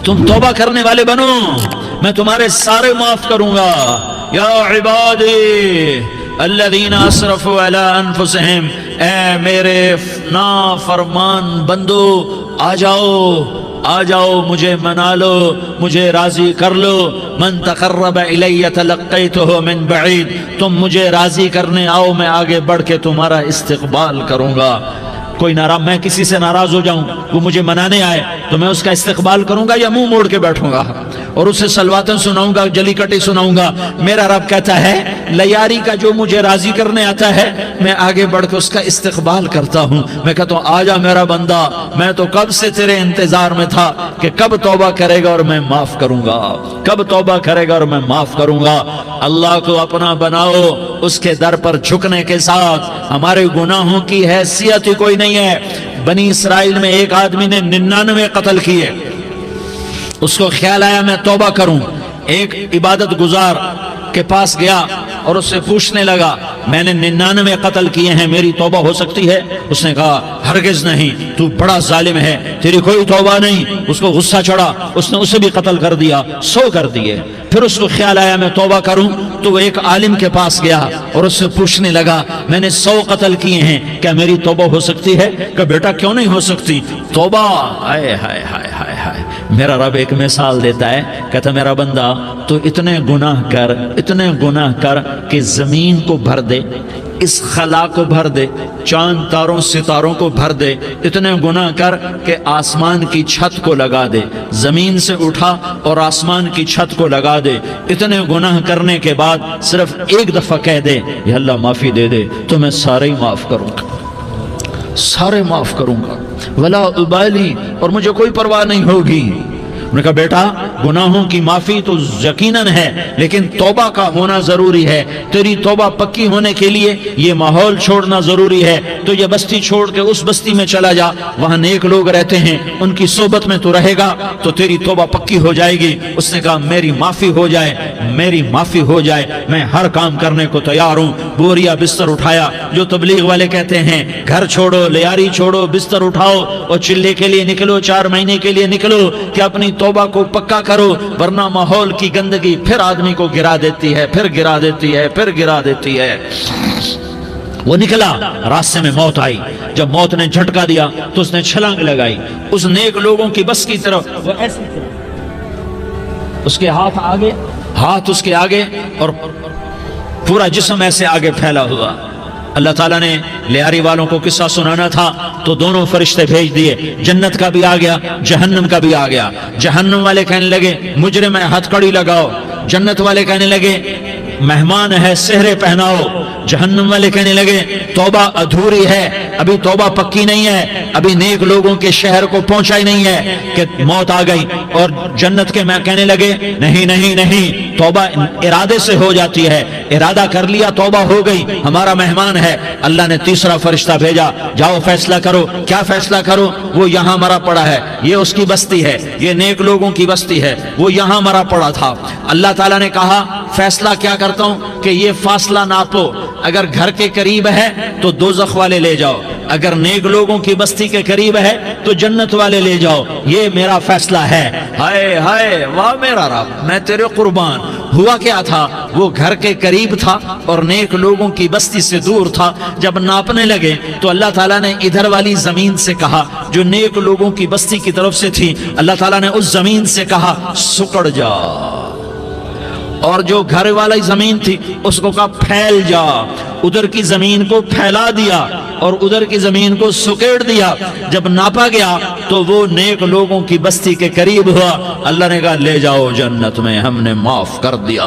تم توبہ کرنے والے بنو، میں تمہارے سارے معاف کروں گا۔ یا عبادی الذین اسرفوا علی انفسہم، اے میرے نافرمان بندو آ جاؤ مجھے منا لو، مجھے راضی کر لو۔ من تقرب الی تلقیتہ من بعید، تم مجھے راضی کرنے آؤ، میں آگے بڑھ کے تمہارا استقبال کروں گا۔ کوئی ناراض، میں کسی سے ناراض ہو جاؤں، وہ مجھے منانے آئے تو میں اس کا استقبال کروں گا یا منہ موڑ کے بیٹھوں گا اور اسے سلواتیں سناؤں گا، جلی کٹی سناؤں گا؟ میرا رب کہتا ہے لیاری کا جو مجھے راضی کرنے آتا ہے میں آگے بڑھ کے اس کا استقبال کرتا ہوں۔ میں کہتا ہوں آ جا میرا بندہ، میں تو کب سے تیرے انتظار میں تھا کہ کب توبہ کرے گا اور میں معاف کروں گا، کب توبہ کرے گا اور میں معاف کروں گا۔ اللہ کو اپنا بناؤ، اس کے در پر جھکنے کے ساتھ ہمارے گناہوں کی حیثیت ہی کوئی نہیں ہے۔ بنی اسرائیل میں ایک آدمی نے 99 قتل کیے، اس کو خیال آیا میں توبہ کروں، ایک عبادت گزار کے پاس گیا اور اس سے پوچھنے لگا میں نے 99 قتل کیے ہیں، میری توبہ ہو سکتی ہے؟ اس نے کہا ہرگز نہیں، تو بڑا ظالم ہے، تیری کوئی توبہ نہیں۔ اس کو غصہ چڑھا، اس نے اسے بھی قتل کر دیا، 100 کر دیے۔ پھر اس کو خیال آیا میں توبہ کروں تو وہ ایک عالم کے پاس گیا اور اس سے پوچھنے لگا میں نے 100 قتل کیے ہیں، کیا میری توبہ ہو سکتی ہے؟ کہ بیٹا کیوں نہیں ہو سکتی توبہ؟ ہائے ہائے ہائے ہائے ہائے، میرا رب ایک مثال دیتا ہے، کہتا میرا بندہ تو اتنے گناہ کر کہ زمین کو بھر دے، اس خلا کو بھر دے، چاند تاروں ستاروں کو بھر دے، اتنے گناہ کر کہ آسمان کی چھت کو لگا دے، زمین سے اٹھا اور آسمان کی چھت کو لگا دے، اتنے گناہ کرنے کے بعد صرف ایک دفعہ کہہ دے یا اللہ معافی دے دے تو میں سارے ہی معاف کروں گا، سارے معاف کروں گا، ولا ابالی، اور مجھے کوئی پرواہ نہیں ہوگی۔ انہوں نے کہا بیٹا گناہوں کی معافی تو یقیناً ہے لیکن توبہ کا ہونا ضروری ہے، تیری توبہ پکی ہونے کے لیے یہ ماحول چھوڑنا ضروری ہے، تو یہ بستی چھوڑ کے اس بستی میں چلا جا، وہاں نیک لوگ رہتے ہیں، ان کی صحبت میں تو رہے گا تو تیری توبہ پکی ہو جائے گی۔ اس نے کہا میری معافی ہو جائے، میری معافی ہو جائے، میں ہر کام کرنے کو تیار ہوں۔ بوریا بستر اٹھایا، جو تبلیغ والے کہتے ہیں گھر چھوڑو، لیاری چھوڑو، بستر اٹھاؤ اور چلے کے لیے نکلو، 4 مہینے کے لیے نکلو کہ اپنی توبہ کو پکا کرو، ورنہ ماحول کی گندگی پھر آدمی کو گرا دیتی ہے، پھر گرا دیتی ہے، پھر گرا دیتی ہے۔ وہ نکلا، راستے میں موت آئی، جب موت نے جھٹکا دیا تو اس نے چھلانگ لگائی اس نیک لوگوں کی بس کی طرف، وہ ایسے اس کے ہاتھ اس کے آگے اور پورا جسم ایسے آگے پھیلا ہوا۔ اللہ تعالیٰ نے لیاری والوں کو قصہ سنانا تھا تو دونوں فرشتے بھیج دیے، جنت کا بھی آ گیا، جہنم کا بھی آ گیا۔ جہنم والے کہنے لگے مجرم ہے ہتھ کڑی لگاؤ، جنت والے کہنے لگے مہمان ہے سہرے پہناؤ۔ جہنم والے کہنے لگے توبہ ادھوری ہے، ابھی توبہ پکی نہیں ہے، ابھی نیک لوگوں کے شہر کو پہنچا ہی نہیں ہے کہ موت آ گئی۔ اور جنت کے میں کہنے لگے نہیں نہیں نہیں، توبہ ارادے سے ہو جاتی ہے، ارادہ کر لیا توبہ ہو گئی، ہمارا مہمان ہے۔ اللہ نے تیسرا فرشتہ بھیجا، جاؤ فیصلہ کرو۔ کیا فیصلہ کرو؟ وہ یہاں مرا پڑا ہے، یہ اس کی بستی ہے، یہ نیک لوگوں کی بستی ہے، وہ یہاں مرا پڑا تھا۔ اللہ تعالیٰ نے کہا فیصلہ کیا کرتا ہوں کہ یہ فاصلہ ناپو، اگر گھر کے قریب ہے تو دوزخ والے لے جاؤ، اگر نیک لوگوں کی بستی کے قریب ہے تو جنت والے لے جاؤ، یہ میرا فیصلہ ہے۔ ہائے ہائے واہ میرا رب، میں تیرے قربان۔ ہوا کیا تھا؟ وہ گھر کے قریب تھا اور نیک لوگوں کی بستی سے دور تھا۔ جب ناپنے لگے تو اللہ تعالیٰ نے ادھر والی زمین سے کہا جو نیک لوگوں کی بستی کی طرف سے تھی، اللہ تعالیٰ نے اس زمین سے کہا سکڑ جا، اور جو گھر والی زمین تھی اس کو کہا پھیل جا۔ ادھر کی زمین کو پھیلا دیا اور ادھر کی زمین کو سکیڑ دیا۔ جب ناپا گیا تو وہ نیک لوگوں کی بستی کے قریب ہوا۔ اللہ نے کہا لے جاؤ جنت میں، ہم نے معاف کر دیا۔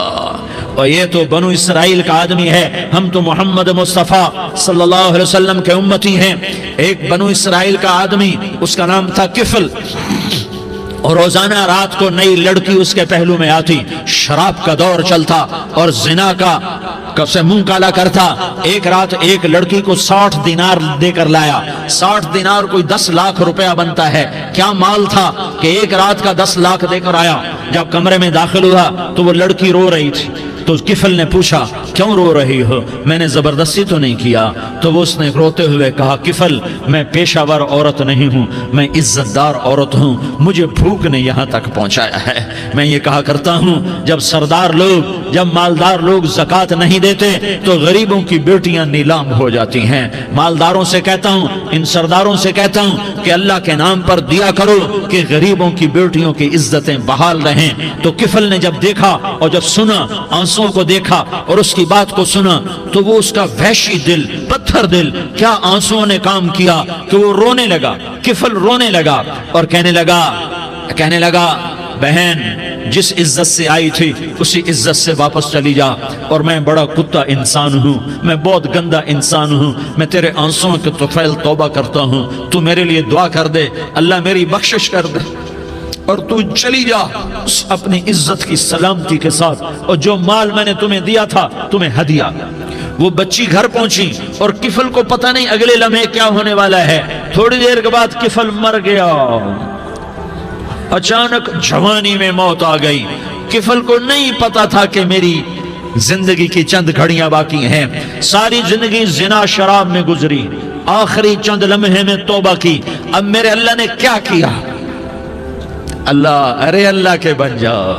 اور یہ تو بنو اسرائیل کا آدمی ہے، ہم تو محمد مصطفیٰ صلی اللہ علیہ وسلم کے امتی ہیں۔ ایک بنو اسرائیل کا آدمی، اس کا نام تھا کفل، اور روزانہ رات کو نئی لڑکی اس کے پہلو میں آتی، شراب کا دور چلتا اور زنا کا سے منہ کالا کرتا۔ ایک رات ایک لڑکی کو 60 دینار دے کر لایا۔ 60 دینار کوئی 10 لاکھ روپیہ بنتا ہے۔ کیا مال تھا کہ ایک رات کا 10 لاکھ دے کر آیا۔ جب کمرے میں داخل ہوا تو وہ لڑکی رو رہی تھی، تو کفل نے پوچھا کیوں رو رہی ہو؟ میں نے زبردستی تو نہیں کیا۔ تو وہ اس نے روتے ہوئے کہا کفل میں پیشہ ور عورت نہیں ہوں، میں عزت دار عورت ہوں، مجھے بھوک نے یہاں تک پہنچایا ہے۔ میں یہ کہا کرتا ہوں جب سردار لوگ، جب مالدار لوگ زکوٰۃ نہیں دیتے تو غریبوں کی بیٹیاں نیلام ہو جاتی ہیں۔ مالداروں سے کہتا ہوں، ان سرداروں سے کہتا ہوں کہ اللہ کے نام پر دیا کرو کہ غریبوں کی بیٹیوں کی عزتیں بحال رہیں۔ تو کفل نے جب دیکھا اور جب سنا، آنسوں کو دیکھا اور اس کی بات کو سنا، تو وہ اس کا وحشی دل، پتھر دل، کیا آنسوں نے کام کیا کہ وہ رونے لگا۔ کفل رونے لگا اور کہنے لگا بہن جس عزت سے آئی تھی اسی عزت سے واپس چلی جا، اور میں بڑا کتا انسان ہوں، میں بہت گندا انسان ہوں، میں تیرے آنسوں کے طفیل توبہ کرتا ہوں، تو میرے لیے دعا کر دے، اللہ میری بخشش کر دے، اور تو چلی جا اپنی عزت کی سلامتی کے ساتھ، اور جو مال میں نے تمہیں دیا تھا تمہیں ہدیہ۔ وہ بچی گھر پہنچی اور کفل کو پتہ نہیں اگلے لمحے کیا ہونے والا ہے۔ تھوڑی دیر کے بعد کفل مر گیا، اچانک جوانی میں موت آ گئی۔ کفل کو نہیں پتا تھا کہ میری زندگی کی چند گھڑیاں باقی ہیں، ساری زندگی زنا شراب میں گزری، آخری چند لمحے میں توبہ کی، اب میرے اللہ نے کیا کیا؟ اللہ کے بن جاؤ،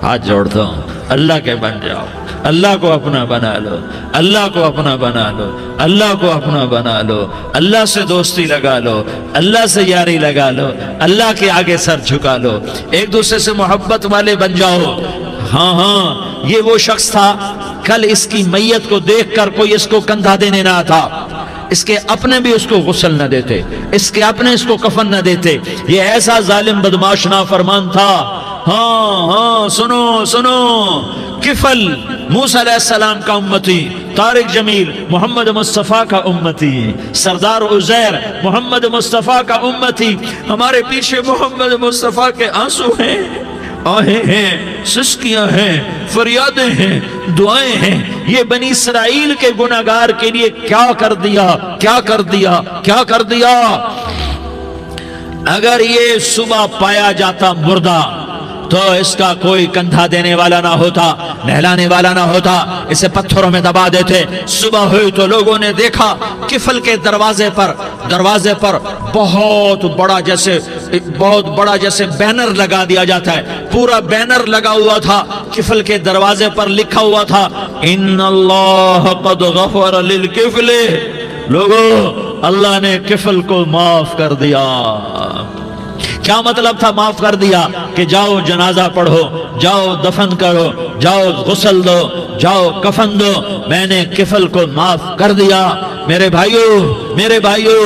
ہاتھ جوڑتا ہوں، اللہ کے بن جاؤ، اللہ کو اپنا بنا لو، اللہ کو اپنا بنا لو، اللہ کو اپنا بنا لو، اللہ سے دوستی لگا لو، اللہ سے یاری لگا لو، اللہ کے آگے سر جھکا لو، ایک دوسرے سے محبت والے بن جاؤ۔ ہاں یہ وہ شخص تھا، کل اس کی میت کو دیکھ کر کوئی اس کو کندھا دینے نہ تھا، اس کے اپنے بھی اس کو غسل نہ دیتے، اس کے اپنے اس کو کفن نہ دیتے، یہ ایسا ظالم بدماش نافرمان تھا۔ ہاں سنو، کفل موسیٰ علیہ السلام کا امتی، طارق جمیل محمد مصطفیٰ کا امتی، سردار عزیر محمد مصطفیٰ کا امتی، ہمارے پیچھے محمد مصطفیٰ کے آنسو ہیں، آہیں ہیں، سسکیاں ہیں، فریادیں ہیں، دعائیں ہیں۔ یہ بنی اسرائیل کے گناہگار کے لیے کیا کر دیا۔ اگر یہ صبح پایا جاتا مردہ تو اس کا کوئی کندھا دینے والا نہ ہوتا، نہلانے والا نہ ہوتا، اسے پتھروں میں دبا دیتے۔ صبح ہوئی تو لوگوں نے دیکھا کفل کے دروازے پر بہت بڑا جیسے بینر لگا دیا جاتا ہے، پورا بینر لگا ہوا تھا، کفل کے دروازے پر لکھا ہوا تھا ان اللہ قد غفر للکفل، لوگو اللہ نے کفل کو معاف کر دیا۔ کیا مطلب تھا معاف کر دیا؟ کہ جاؤ جنازہ پڑھو، جاؤ دفن کرو، جاؤ غسل دو، جاؤ کفن دو، میں نے کفل کو معاف کر دیا۔ میرے بھائیو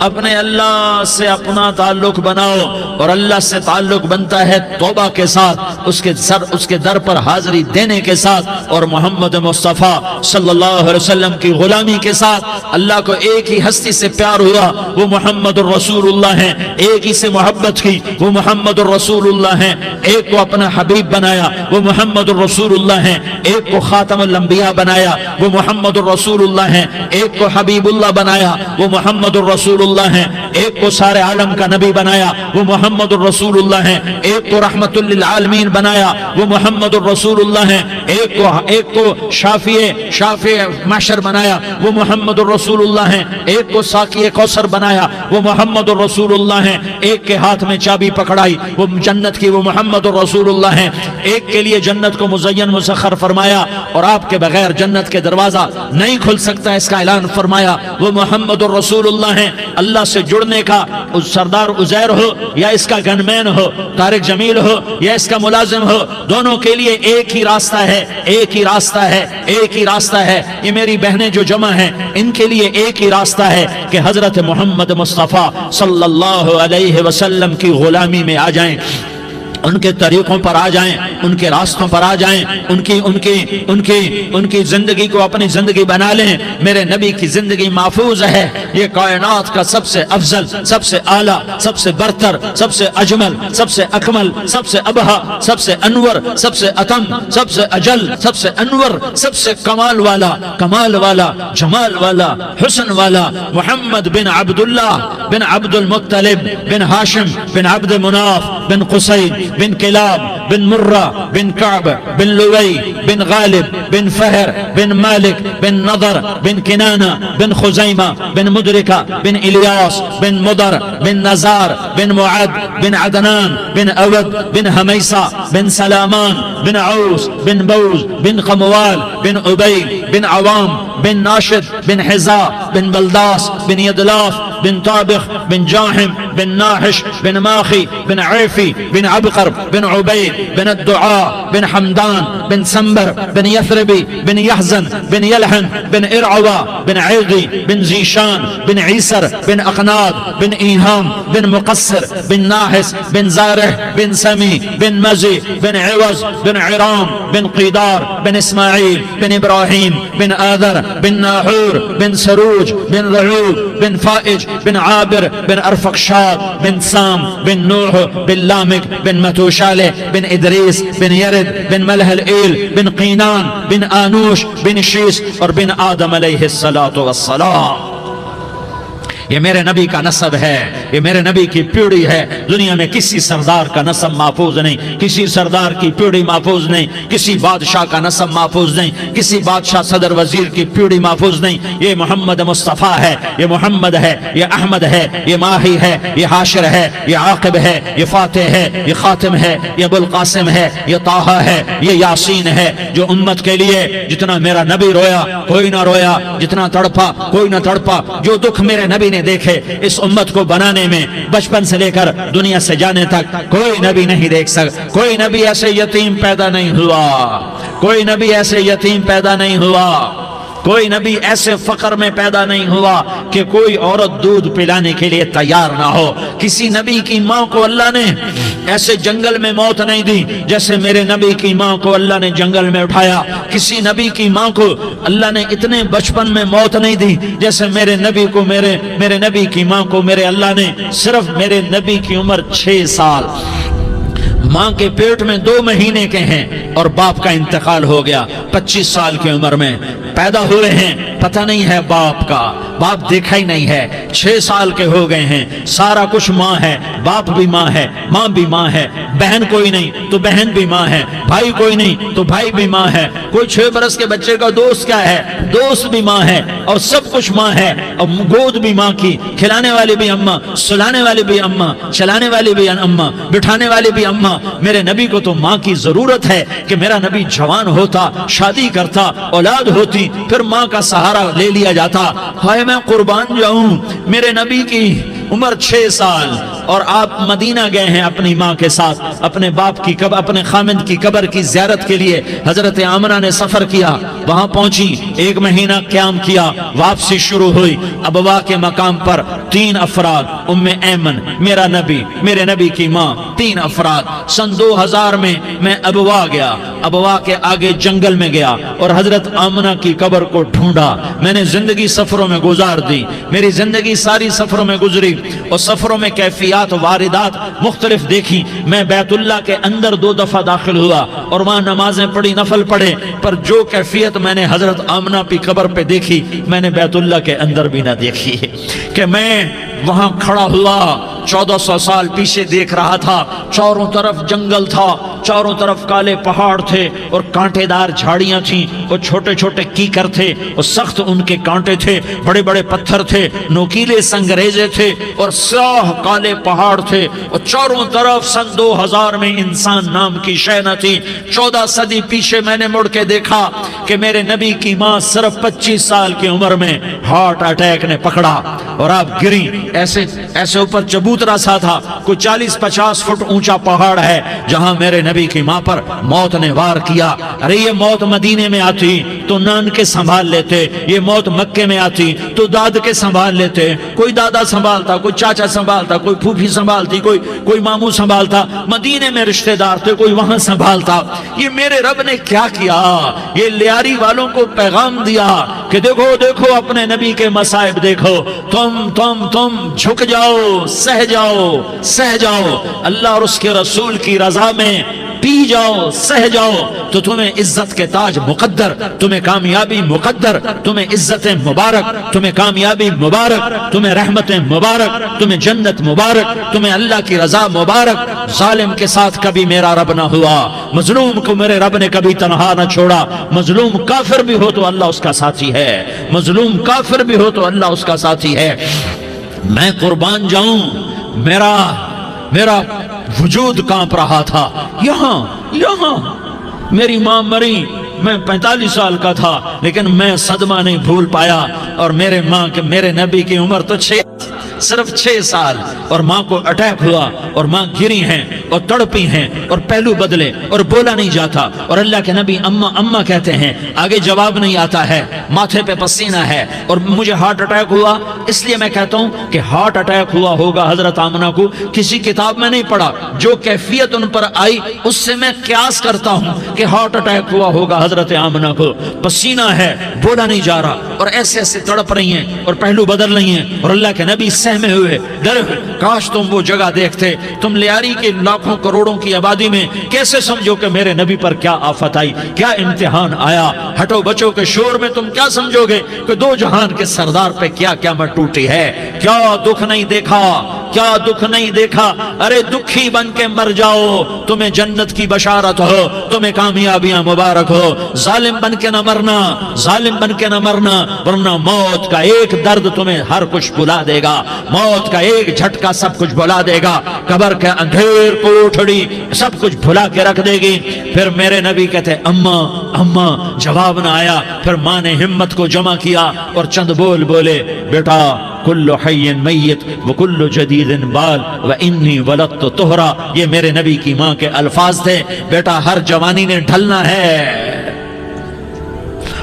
اپنے اللہ سے اپنا تعلق بناؤ، اور اللہ سے تعلق بنتا ہے توبہ کے ساتھ، اس کے در پر حاضری دینے کے ساتھ، اور محمد مصطفیٰ صلی اللہ علیہ وسلم کی غلامی کے ساتھ۔ اللہ کو ایک ہی ہستی سے پیار ہوا، وہ محمد الرسول اللہ ہیں، ایک ہی سے محبت کی، وہ محمد الرسول اللہ ہیں، ایک کو اپنا حبیب بنایا، وہ محمد الرسول اللہ ہیں، ایک کو خاتم الانبیاء بنایا، وہ محمد الرسول اللہ ہیں، ایک کو حبیب اللہ بنایا، وہ محمد الرسول اللہ ہیں، ایک کو سارے عالم کا نبی بنایا، وہ محمد الرسول اللہ ہیں، ایک کو رحمت للعالمین بنایا، وہ محمد الرسول اللہ ہیں، ایک کو شافع محشر بنایا، وہ محمد الرسول اللہ ہیں، ایک کو ساقی کوثر بنایا، وہ محمد الرسول اللہ ہیں، ایک کے ہاتھ میں چابی پکڑائی وہ جنت کی، وہ محمد الرسول اللہ ہیں، ایک کے لیے جنت کو مزین مسخر فرمایا، اور آپ کے بغیر جنت کے دروازہ نہیں کھل سکتا اس کا اعلان فرمایا، وہ محمد الرسول اللہ ہیں۔ اللہ سے جڑنے کا سردار عزیر ہو یا اس کا گنمین ہو، طارق جمیل ہو یا اس کا ملازم ہو، دونوں کے لیے ایک ہی راستہ ہے۔ یہ میری بہنیں جو جمع ہیں ان کے لیے ایک ہی راستہ ہے کہ حضرت محمد مصطفیٰ صلی اللہ علیہ وسلم کی غلامی میں آ جائیں، ان کے طریقوں پر آ جائیں، ان کے راستوں پر آ جائیں، ان کی زندگی کو اپنی زندگی بنا لیں۔ میرے نبی کی زندگی محفوظ ہے، یہ کائنات کا سب سے افضل، سب سے اعلیٰ، سب سے برتر، سب سے اجمل، سب سے اکمل، سب سے ابہا، سب سے انور، سب سے اتم، سب سے اجل، سب سے انور، سب سے کمال والا، جمال والا، حسن والا، محمد بن عبداللہ بن عبد المطلب بن ہاشم بن عبد مناف بن قصی بن کلاب بن مرہ بن كعب بن لؤي بن غالب بن فهر بن مالك بن نضر بن كنانة بن خزيمة بن مدركة بن إلياس بن مضر بن نزار بن معد بن عدنان بن أود بن هميصة بن سلامان بن عوس بن بوز بن قموال بن أبي بن عوام بن ناشد بن حزاء بن بلداس بن يدلاف بن طابخ بن جاحم بن ناحش بن ماخي بن عيفي بن عبقر بن عبيد بن الدعاء بن حمدان بن سنبر بن يثربي بن يحزن بن يلحن بن إرعوى بن عيغي بن زيشان بن عيسر بن أقناد بن إيهام بن مقصر بن ناحس بن زارح بن سمي بن مزي بن عوز بن عرام بن قيدار بن إسماعيل بن إبراهيم بن آذر بن ناحور بن سروج بن رعوب بن فائج بن عابر بن أرفقشاد بن سام بن نوح بن لامك بن متوشالة بن إدريس بن يرد بن ملهلئيل بن قينان بن آنوش بن شيس اور بن آدم علیہ السلام. یہ میرے نبی کا نسب ہے، یہ میرے نبی کی پیڑھی ہے. دنیا میں کسی سردار کا نسب محفوظ نہیں، کسی سردار کی پیڑھی محفوظ نہیں، کسی بادشاہ کا نسب محفوظ نہیں، کسی بادشاہ صدر وزیر کی پیڑھی محفوظ نہیں. یہ محمد مصطفیٰ ہے، یہ محمد ہے، یہ احمد ہے، یہ ماہی ہے، یہ حاشر ہے، یہ عاقب ہے، یہ فاتح ہے، یہ خاتم ہے، یہ ابو القاسم ہے، یہ طٰہٰ ہے، یہ یاسین ہے. جو امت کے لیے جتنا میرا نبی رویا کوئی نہ رویا، جتنا تڑپا کوئی نہ تڑپا، جو دکھ میرے نبی نے دیکھے اس امت کو بنانے میں، بچپن سے لے کر دنیا سے جانے تک کوئی نبی نہیں دیکھ سکتا. کوئی نبی ایسے یتیم پیدا نہیں ہوا، کوئی نبی ایسے یتیم پیدا نہیں ہوا، کوئی نبی ایسے فقر میں پیدا نہیں ہوا کہ کوئی عورت دودھ پلانے کے لیے تیار نہ ہو. کسی نبی کی ماں کو اللہ نے ایسے جنگل میں موت نہیں دی جیسے میرے نبی کی ماں کو اللہ نے جنگل میں اٹھایا. کسی نبی کی ماں کو اللہ نے اتنے بچپن میں موت نہیں دی جیسے میرے نبی کو میرے نبی کی ماں کو میرے اللہ نے صرف میرے نبی کی عمر 6 سال، ماں کے پیٹ میں 2 مہینے کے ہیں اور باپ کا انتقال ہو گیا 25 سال کی عمر میں. پیدا ہوئے ہیں، پتہ نہیں ہے باپ کا، باپ دیکھا ہی نہیں ہے. 6 سال کے ہو گئے ہیں، سارا کچھ ماں ہے، باپ بھی ماں ہے، ماں بھی ماں ہے. بہن کوئی نہیں تو بہن بھی ماں ہے، بھائی کوئی نہیں تو بھائی بھی ماں ہے. کوئی 6 برس کے بچے کا دوست کیا ہے، دوست بھی ماں ہے، اور سب کچھ ماں ہے. اور گود بھی ماں کی، کھلانے والی بھی اماں، سلانے والی بھی اماں، چلانے والی بھی اماں، بٹھانے والی بھی اماں. میرے نبی کو تو ماں کی ضرورت ہے کہ میرا نبی جوان ہوتا، شادی کرتا، اولاد ہوتی، پھر ماں کا سہارا لے لیا جاتا. ہائے میں قربان جاؤں، میرے نبی کی عمر 6 سال اور آپ مدینہ گئے ہیں اپنی ماں کے ساتھ، اپنے باپ کی اپنے خامند کی قبر کی زیارت کے لیے. حضرت آمنہ نے سفر کیا، وہاں پہنچی، 1 مہینہ قیام کیا، واپسی شروع ہوئی. ابوا کے مقام پر 3 افراد، ام ایمن، میرا نبی، میرے نبی کی ماں، 3 افراد. سن 2000 میں ابوا گیا، ابوا کے آگے جنگل میں گیا اور حضرت آمنہ کی قبر کو ڈھونڈا. میں نے زندگی سفروں میں گزار دی، میری زندگی ساری سفروں میں گزری اور سفروں میں کیفیات واردات مختلف دیکھی. میں بیت اللہ کے اندر 2 دفعہ داخل ہوا اور وہاں نمازیں پڑھی، نفل پڑھے، پر جو کیفیت میں نے حضرت آمنہ کی قبر پہ دیکھی میں نے بیت اللہ کے اندر بھی نہ دیکھی. کہ میں وہاں کھڑا ہوا 1400 سال پیچھے دیکھ رہا تھا، چاروں طرف جنگل تھا، چاروں طرف کالے پہاڑ تھے اور کانٹے دار جھاڑیاں تھیں اور چھوٹے چھوٹے کیکر تھے اور سخت ان کے کانٹے تھے، بڑے بڑے پتھر تھے، نوکیلے سنگریزے تھے اور سیاہ کالے پہاڑ تھے اور چاروں طرف. سن 2000 میں انسان نام کی شے نہ تھی. 14 صدی پیچھے میں نے مڑ کے دیکھا کہ میرے نبی کی ماں صرف 25 سال کی عمر میں ہارٹ اٹیک نے پکڑا اور آپ گری. ایسے اوپر چبوترا سا تھا، کوئی 40-50 فٹ اونچا پہاڑ ہے جہاں میرے نبی کی ماں پر موت نے وار کیا. ارے یہ موت مدینے میں آتی تو نان کے سنبھال لیتے، یہ موت مکے میں آتی تو داد کے سنبھال لیتے. کوئی دادا سنبھالتا، کوئی چاچا سنبھالتا، کوئی پھوپھی سنبھالتی، کوئی ماموں سنبھالتا. مدینے میں رشتہ دار تھے، کوئی وہاں سنبھالتا. یہ میرے رب نے کیا کیا؟ یہ لیاری والوں کو پیغام دیا کہ دیکھو دیکھو اپنے نبی کے مصائب دیکھو، تم جھک جاؤ، سہ جاؤ. اللہ اور اس کے رسول کی رضا میں پی جاؤ سہ جاؤ تو تمہیں عزت کے تاج مقدر، تمہیں کامیابی مقدر، تمہیں عزت مبارک، تمہیں کامیابی مبارک، تمہیں رحمت مبارک، تمہیں جنت مبارک، تمہیں اللہ کی رضا مبارک۔ ظالم کے ساتھ کبھی میرا رب نہ ہوا، مظلوم کو میرے رب نے کبھی تنہا نہ چھوڑا۔ مظلوم کافر بھی ہو تو اللہ اس کا ساتھی ہے، مظلوم کافر بھی ہو تو اللہ اس کا ساتھی ہے۔ میں قربان جاؤں، میرا وجود کانپ رہا تھا۔ یہاں میری ماں مری، میں 45 سال کا تھا، لیکن میں صدمہ نہیں بھول پایا۔ اور میرے نبی کی عمر تو صرف 6 سال، اور ماں کو اٹیک ہوا اور ماں گری ہیں اور تڑپی ہیں اور پہلو بدلے اور بولا نہیں جاتا، اور اللہ کے نبی اماں اماں کہتے ہیں، آگے جواب نہیں آتا ہے، ماتھے پہ پسینہ ہے، اور مجھے ہارٹ اٹیک ہوا۔ اس لیے میں کہتا ہوں کہ ہارٹ اٹیک ہوا ہوگا حضرت آمنہ کو، کسی کتاب میں نہیں پڑھا، جو کیفیت ان پر آئی اس سے میں قیاس کرتا ہوں کہ ہارٹ اٹیک ہوا ہوگا حضرت آمنہ کو، پسینہ ہے، بولا نہیں جا رہا، اور ایسے ایسے تڑپ رہی ہیں اور پہلو بدل رہی ہیں، اور اللہ کے نبی سہمے ہوئے ڈرے ہوئے۔ کاش تم وہ جگہ دیکھتے، تم لیاری کے لاکھوں کروڑوں کی آبادی میں کیسے سمجھو کہ میرے نبی پر کیا آفت آئی، کیا امتحان آیا۔ ہٹو بچوں کے شور میں تم کیا سمجھو گے کہ دو جہان کے سردار پہ کیا قیامت ٹوٹی ہے۔ کیا دکھ نہیں دیکھا، کیا دکھ نہیں دیکھا۔ ارے دکھی بن کے مر جاؤ، تمہیں جنت کی بشارت ہو، تمہیں کامیابیاں مبارک ہو۔ ظالم بن کے نہ مرنا، ظالم بن کے نہ مرنا، ورنہ موت کا ایک درد تمہیں ہر کچھ بلا دے گا، موت کا ایک جھٹکا سب کچھ بھلا دے گا، قبر کے اندھیر کوٹھڑی سب کچھ بھلا کے رکھ دے گی۔ پھر میرے نبی کہتے اماں اماں، جواب نہ آیا۔ پھر ماں نے ہمت کو جمع کیا اور چند بول بولے، بیٹا کل حی میت وکل جدید بال وانی ولدت طہرا۔ یہ میرے نبی کی ماں کے الفاظ تھے، بیٹا ہر جوانی نے ڈھلنا ہے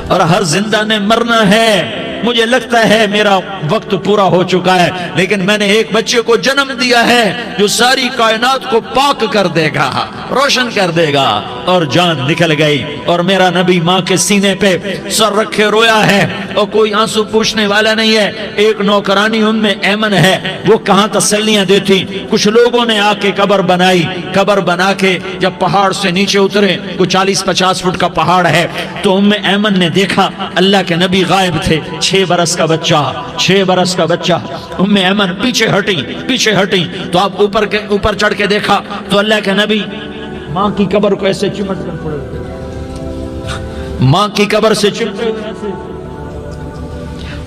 اور ہر زندہ نے مرنا ہے۔ مجھے لگتا ہے میرا وقت پورا ہو چکا ہے، لیکن میں نے ایک بچے کو جنم دیا ہے جو ساری کائنات کو پاک کر دے گا، روشن کر دے گا۔ اور جان نکل گئی، اور میرا نبی ماں کے سینے پہ سر رکھے رویا ہے، اور کوئی آنسو پوچھنے والا نہیں ہے۔ ایک نوکرانی ام ایمن ہے، وہ کہاں تسلیاں دیتی۔ کچھ لوگوں نے آ کے قبر بنائی، قبر بنا کے جب پہاڑ سے نیچے اترے، کوئی 40-50 فٹ کا پہاڑ ہے، تو ام ایمن نے دیکھا اللہ کے نبی غائب تھے، 6 برس کا بچہ، 6 برس کا بچہ۔ ام ایمن پیچھے ہٹی تو آپ اوپر چڑھ کے دیکھا تو اللہ کے نبی ماں کی قبر کو ایسے چمٹ کر پڑے، ماں کی قبر سے چمٹے ہوئے ایسے۔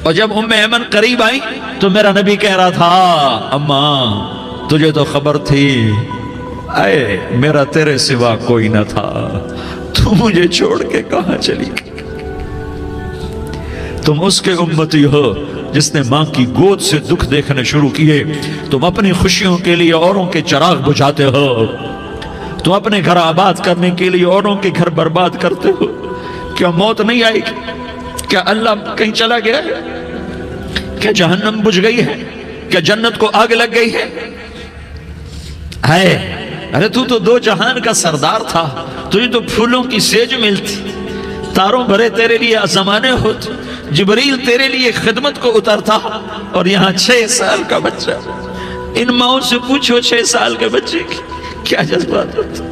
اور جب ام ایمن قریب آئی تو میرا نبی کہہ رہا تھا، اماں تجھے تو خبر تھی، اے میرا تیرے سوا کوئی نہ تھا، تو مجھے چھوڑ کے کہاں چلی گئی۔ تم اس کے امتی ہو جس نے ماں کی گود سے دکھ دیکھنے شروع کیے۔ تم اپنی خوشیوں کے لیے اوروں کے چراغ بجھاتے ہو، تم اپنے گھر آباد کرنے کے لیے اوروں کے گھر برباد کرتے ہو۔ کیا موت نہیں آئی؟ کیا اللہ کہیں چلا گیا ہے؟ کیا جہنم بجھ گئی ہے؟ کیا جنت کو آگ لگ گئی ہے؟ ارے تو 2 جہان کا سردار تھا، تجھے تو پھولوں کی سیج ملتی، تاروں بھرے تیرے لیے زمانے ہوتے، جبریل تیرے لیے خدمت کو اترتا، اور یہاں 6 سال کا بچہ۔ ان ماؤں سے پوچھو 6 سال کے بچے کی کیا جذبات ہوتے۔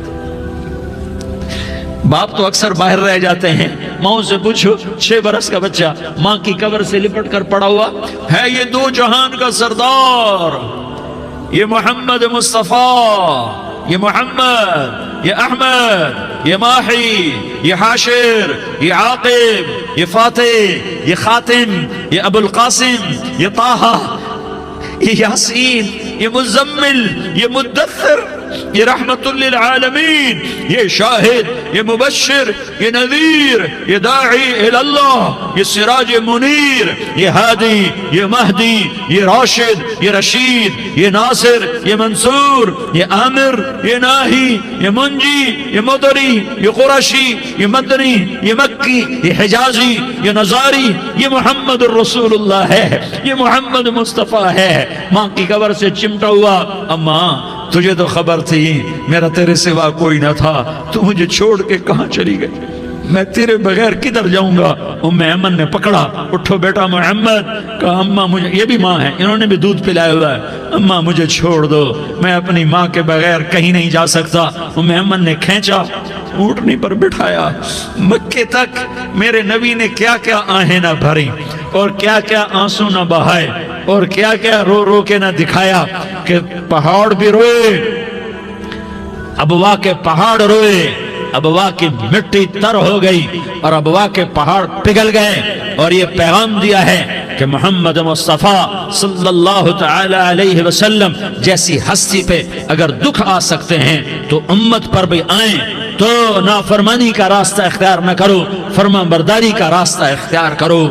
باپ تو اکثر باہر رہ جاتے ہیں، ماؤں سے پوچھو 6 برس کا بچہ ماں کی قبر سے لپٹ کر پڑا ہوا ہے۔ یہ 2 جہان کا سردار، یہ محمد مصطفیٰ، یہ محمد، یہ احمد، یہ ماہی، یہ حاشر، یہ عاقب، یہ فاتح، یہ خاتم، یہ ابو القاسم، یہ طٰہٰ، یہ یاسین، یہ مزمل، یہ مدثر، یہ رحمت للعالمین، یہ شاہد، یہ مبشر، یہ نذیر، یہ داعی اللہ، یہ سراج منیر، یہ ہادی، یہ مہدی، یہ راشد، یہ رشید، یہ ناصر، یہ منصور، یہ عامر، یہ ناہی، یہ منجی، یہ مدری، یہ قرشی، یہ مدنی، یہ مکی، یہ حجازی، یہ نظاری، یہ محمد الرسول اللہ ہے، یہ محمد مصطفیٰ ہے۔ ماں کی قبر سے چمٹا ہوا، اماں تجھے تو خبر تھی میرا تیرے سوا کوئی نہ تھا، تو مجھے چھوڑ کے کہاں چلی گئی۔ میں تیرے بغیر کدھر جاؤں گا؟ ام ایمن نے پکڑا، اٹھو بیٹا محمد، کہا اماں مجھے، یہ بھی ماں ہے، انہوں نے بھی دودھ پلایا ہوا ہے، اماں مجھے چھوڑ دو، میں اپنی ماں کے بغیر کہیں نہیں جا سکتا۔ ام ایمن نے کھینچا، اونٹنی پر بٹھایا، مکے تک میرے نبی نے کیا کیا آہیں نہ بھری اور کیا کیا آنسو نہ بہائے اور کیا کیا رو رو کے نہ دکھایا کہ پہاڑ بھی روئے، ابوا کے پہاڑ روئے، ابوا کی مٹی تر ہو گئی اور ابوا کے پہاڑ پگھل گئے، اور یہ پیغام دیا ہے کہ محمد مصطفیٰ صلی اللہ تعالی علیہ وسلم جیسی ہستی پہ اگر دکھ آ سکتے ہیں تو امت پر بھی آئیں، تو نافرمانی کا راستہ اختیار نہ کرو، فرما برداری کا راستہ اختیار کرو۔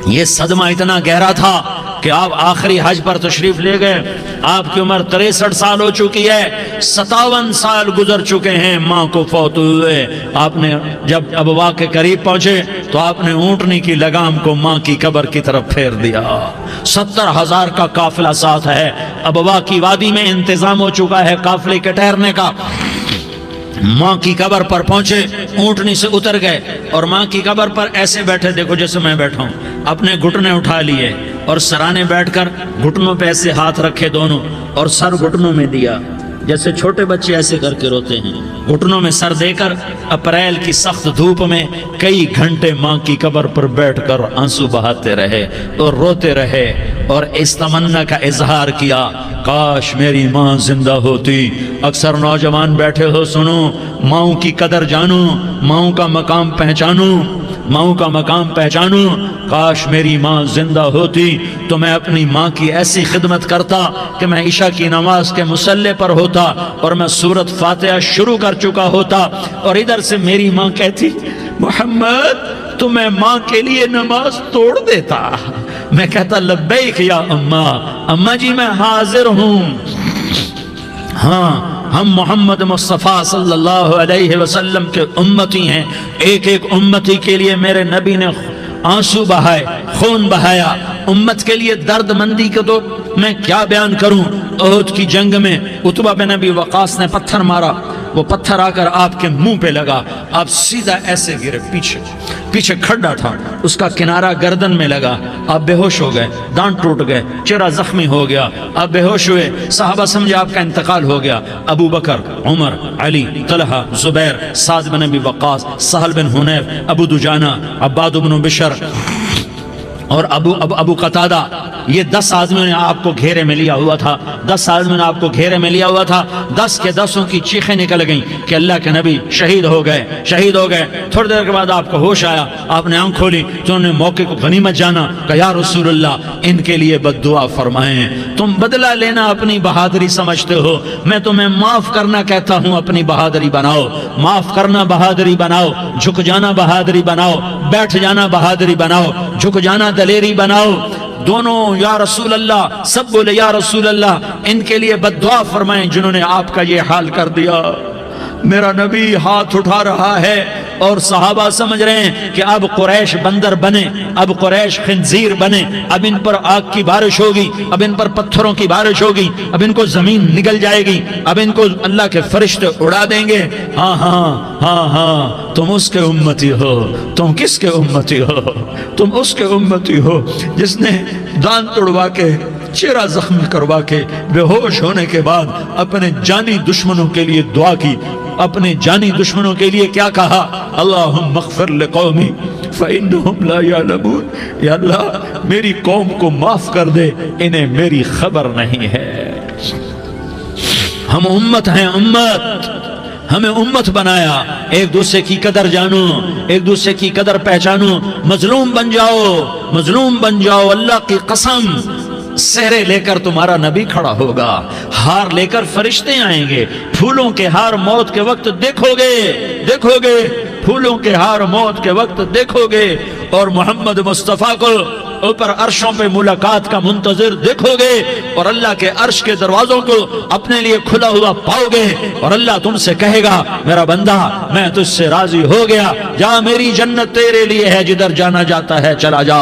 یہ صدمہ اتنا گہرا تھا کہ آپ آخری حج پر تشریف لے گئے، آپ کی عمر 63 سال ہو چکی ہے، 57 سال گزر چکے ہیں ماں کو فوت ہوئے۔ آپ نے جب ابوا کے قریب پہنچے تو آپ نے اونٹنی کی لگام کو ماں کی قبر کی طرف پھیر دیا۔ 70,000 کا قافلہ ساتھ ہے، ابوا کی وادی میں انتظام ہو چکا ہے قافلے کے ٹھہرنے کا۔ ماں کی قبر پر پہنچے، اونٹنی سے اتر گئے اور ماں کی قبر پر ایسے بیٹھے، دیکھو جیسے میں بیٹھا ہوں، اپنے گھٹنے اٹھا لیے اور سرانے بیٹھ کر گھٹنوں پہ ایسے ہاتھ رکھے دونوں اور سر گھٹنوں میں دیا، جیسے چھوٹے بچے ایسے کر کے روتے ہیں، گھٹنوں میں سر دے کر اپریل کی سخت دھوپ میں کئی گھنٹے ماں کی قبر پر بیٹھ کر آنسو بہاتے رہے اور روتے رہے اور اس تمنا کا اظہار کیا، کاش میری ماں زندہ ہوتی۔ اکثر نوجوان بیٹھے ہو، سنو، ماؤں کی قدر جانو، ماؤں کا مقام پہچانو، ماؤں کا مقام پہچانو۔ کاش میری ماں زندہ ہوتی تو میں اپنی ماں کی ایسی خدمت کرتا کہ میں عشاء کی نماز کے مصلی پر ہوتا اور میں سورۃ فاتحہ شروع کر چکا ہوتا، اور ادھر سے میری ماں کہتی محمد تو میں ماں کے لیے نماز توڑ دیتا، میں کہتا لبیک یا اماں، اماں جی میں حاضر ہوں۔ ہاں، ہم محمد مصطفیٰ صلی اللہ علیہ وسلم کے امتی ہیں، ایک ایک امتی کے لیے میرے نبی نے آنسو بہائے، خون بہایا، امت کے لیے درد مندی کو تو میں کیا بیان کروں۔ احد کی جنگ میں عتبہ بن ابی وقاص نے پتھر مارا، وہ پتھر آ کر آپ کے منہ پہ لگا، آپ سیدھا ایسے گرے، پیچھے کھڈا تھا، اس کا کنارہ گردن میں لگا، آپ بے ہوش ہو گئے، دانت ٹوٹ گئے، چہرہ زخمی ہو گیا، آپ بے ہوش ہوئے، صحابہ سمجھے آپ کا انتقال ہو گیا۔ ابو بکر، عمر، علی، طلحہ، زبیر، سعد بن ابی وقاص، سہل بن حنیف، ابو دجانہ، عباد بن بشر اور ابو قتادہ، یہ 10 آدمیوں نے آپ کو گھیرے میں لیا ہوا تھا، 10 آدمیوں نے آپ کو گھیرے میں لیا ہوا تھا، 10 کے 10 کی چیخیں نکل گئیں کہ اللہ کے نبی شہید ہو گئے۔ تھوڑی دیر کے بعد آپ کو ہوش آیا، آپ نے آنکھ کھولی تو انہوں نے موقع کو غنیمت جانا کہ یا رسول اللہ ان کے لیے بد دعا فرمائیں، تم بدلہ لینا اپنی بہادری سمجھتے ہو، میں تمہیں معاف کرنا کہتا ہوں، اپنی بہادری بناؤ، معاف کرنا بہادری بناؤ، جھک جانا بہادری بناؤ، بیٹھ جانا بہادری بناؤ، جھک جانا دلیری بناؤ۔ دونوں یا رسول اللہ، سب بولے یا رسول اللہ، ان کے لیے بد دعا فرمائیں جنہوں نے آپ کا یہ حال کر دیا۔ میرا نبی ہاتھ اٹھا رہا ہے اور صحابہ سمجھ رہے ہیں کہ اب قریش بندر بنے، اب قریش خنزیر بنے، اب ان پر آگ کی بارش ہوگی، اب ان پر پتھروں کی بارش ہوگی، اب ان کو زمین نگل جائے گی، اب ان کو اللہ کے فرشتے اڑا دیں گے۔ ہاں ہاں ہاں ہاں، تم اس کے امتی ہو، تم کس کے امتی ہو؟ تم اس کے امتی ہو جس نے دانت توڑوا کے، چہرہ زخمی کروا کے، بے ہوش ہونے کے بعد اپنے جانی دشمنوں کے لیے دعا کی، اپنے جانی دشمنوں کے لیے کیا کہا؟ اللہم اغفر لقومی فإنہم لا یعلمون، یا اللہ میری قوم کو معاف کر دے، انہیں میری خبر نہیں ہے۔ ہم امت ہیں، امت، ہمیں امت بنایا، ایک دوسرے کی قدر جانو، ایک دوسرے کی قدر پہچانو، مظلوم بن جاؤ، مظلوم بن جاؤ، اللہ کی قسم سہرے لے کر تمہارا نبی کھڑا ہوگا، ہار لے کر فرشتے آئیں گے، پھولوں کے ہار موت کے وقت دیکھو گے، پھولوں کے ہار موت کے وقت دیکھو گے، اور محمد مصطفیٰ کو اوپر عرشوں پہ ملاقات کا منتظر دیکھو گے، اور اللہ کے عرش کے دروازوں کو اپنے لیے کھلا ہوا پاؤ گے، اور اللہ تم سے کہے گا میرا بندہ میں تجھ سے راضی ہو گیا، جا میری جنت تیرے لیے ہے، جدھر جانا جاتا ہے چلا جا۔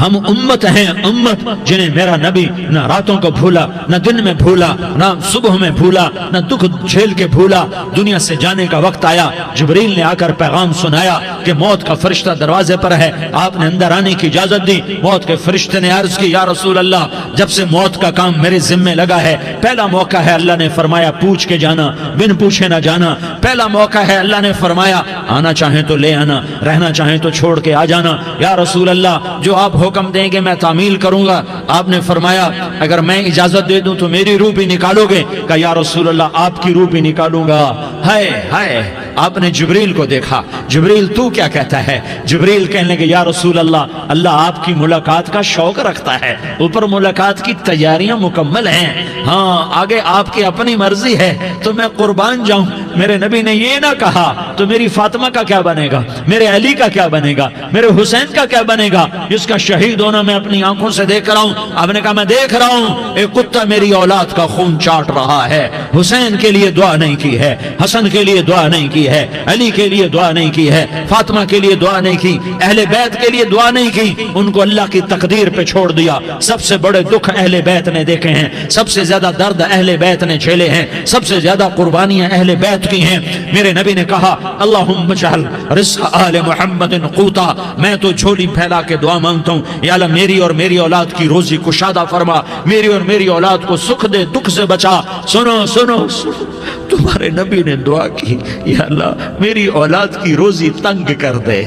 ہم امت ہیں، امت جنہیں میرا نبی نہ راتوں کو بھولا، نہ دن میں بھولا، نہ صبح میں بھولا، نہ دکھ جھیل کے بھولا۔ دنیا سے جانے کا وقت آیا، جبریل نے آ کر پیغام سنایا کہ موت کا فرشتہ دروازے پر ہے، آپ نے اندر آنے کی اجازت دی۔ موت کے فرشتے نے عرض کی، یا رسول اللہ، جب سے موت کا کام میرے ذمے لگا ہے، پہلا موقع ہے، اللہ نے فرمایا پوچھ کے جانا، بن پوچھے نہ جانا۔ پہلا موقع ہے، اللہ نے فرمایا آنا چاہیں تو لے آنا، رہنا چاہیں تو چھوڑ کے آ جانا۔ یا رسول اللہ، جو آپ حکم دیں گے میں تعمیل کروں گا۔ آپ نے فرمایا اگر میں اجازت دے دوں تو میری روح بھی نکالو گے؟ کہا یا رسول اللہ، آپ کی روح بھی نکالوں گا۔ ہائے ہائے، آپ نے جبریل کو دیکھا، جبریل تو کیا کہتا ہے؟ جبریل کہنے لگے یا رسول اللہ، اللہ آپ کی ملاقات کا شوق رکھتا ہے، اوپر ملاقات کی تیاریاں مکمل ہیں، ہاں آگے آپ کی اپنی مرضی ہے تو میں قربان جاؤں۔ میرے نبی نے یہ نہ کہا تو میری فاطمہ کا کیا بنے گا، میرے علی کا کیا بنے گا، میرے حسین کا کیا بنے گا، جس کا شہید ہونا میں اپنی آنکھوں سے دیکھ رہا ہوں۔ آپ نے کہا میں دیکھ رہا ہوں، ایک کتا میری اولاد کا خون چاٹ رہا ہے۔ حسین کے لیے دعا نہیں کی ہے، حسن کے لیے دعا نہیں کی ہے، علی کے لیے دعا نہیں کی ہے، فاطمہ کے لیے دعا نہیں کی، اہل بیت کے لیے دعا نہیں کی، ان کو اللہ کی تقدیر پہ چھوڑ دیا۔ سب سے بڑے دکھ اہل بیت نے دیکھے ہیں، سب سے زیادہ درد اہل بیت نے جھیلے ہیں، سب سے زیادہ قربانیاں اہل بیت کی ہیں۔ میرے نبی نے کہا اللہم اجعل رزق آل محمد قوتا، میں تو جھولی پھیلا کے دعا مانگتا ہوں، یا اللہ میری اور میری اولاد کی روزی کشادہ فرما، میری اور میری اولاد کو سکھ دے، دکھ سے بچا۔ سنو سنو سنو، تمہارے نبی نے دعا کی، یا اللہ میری اولاد کی روزی تنگ کر دے،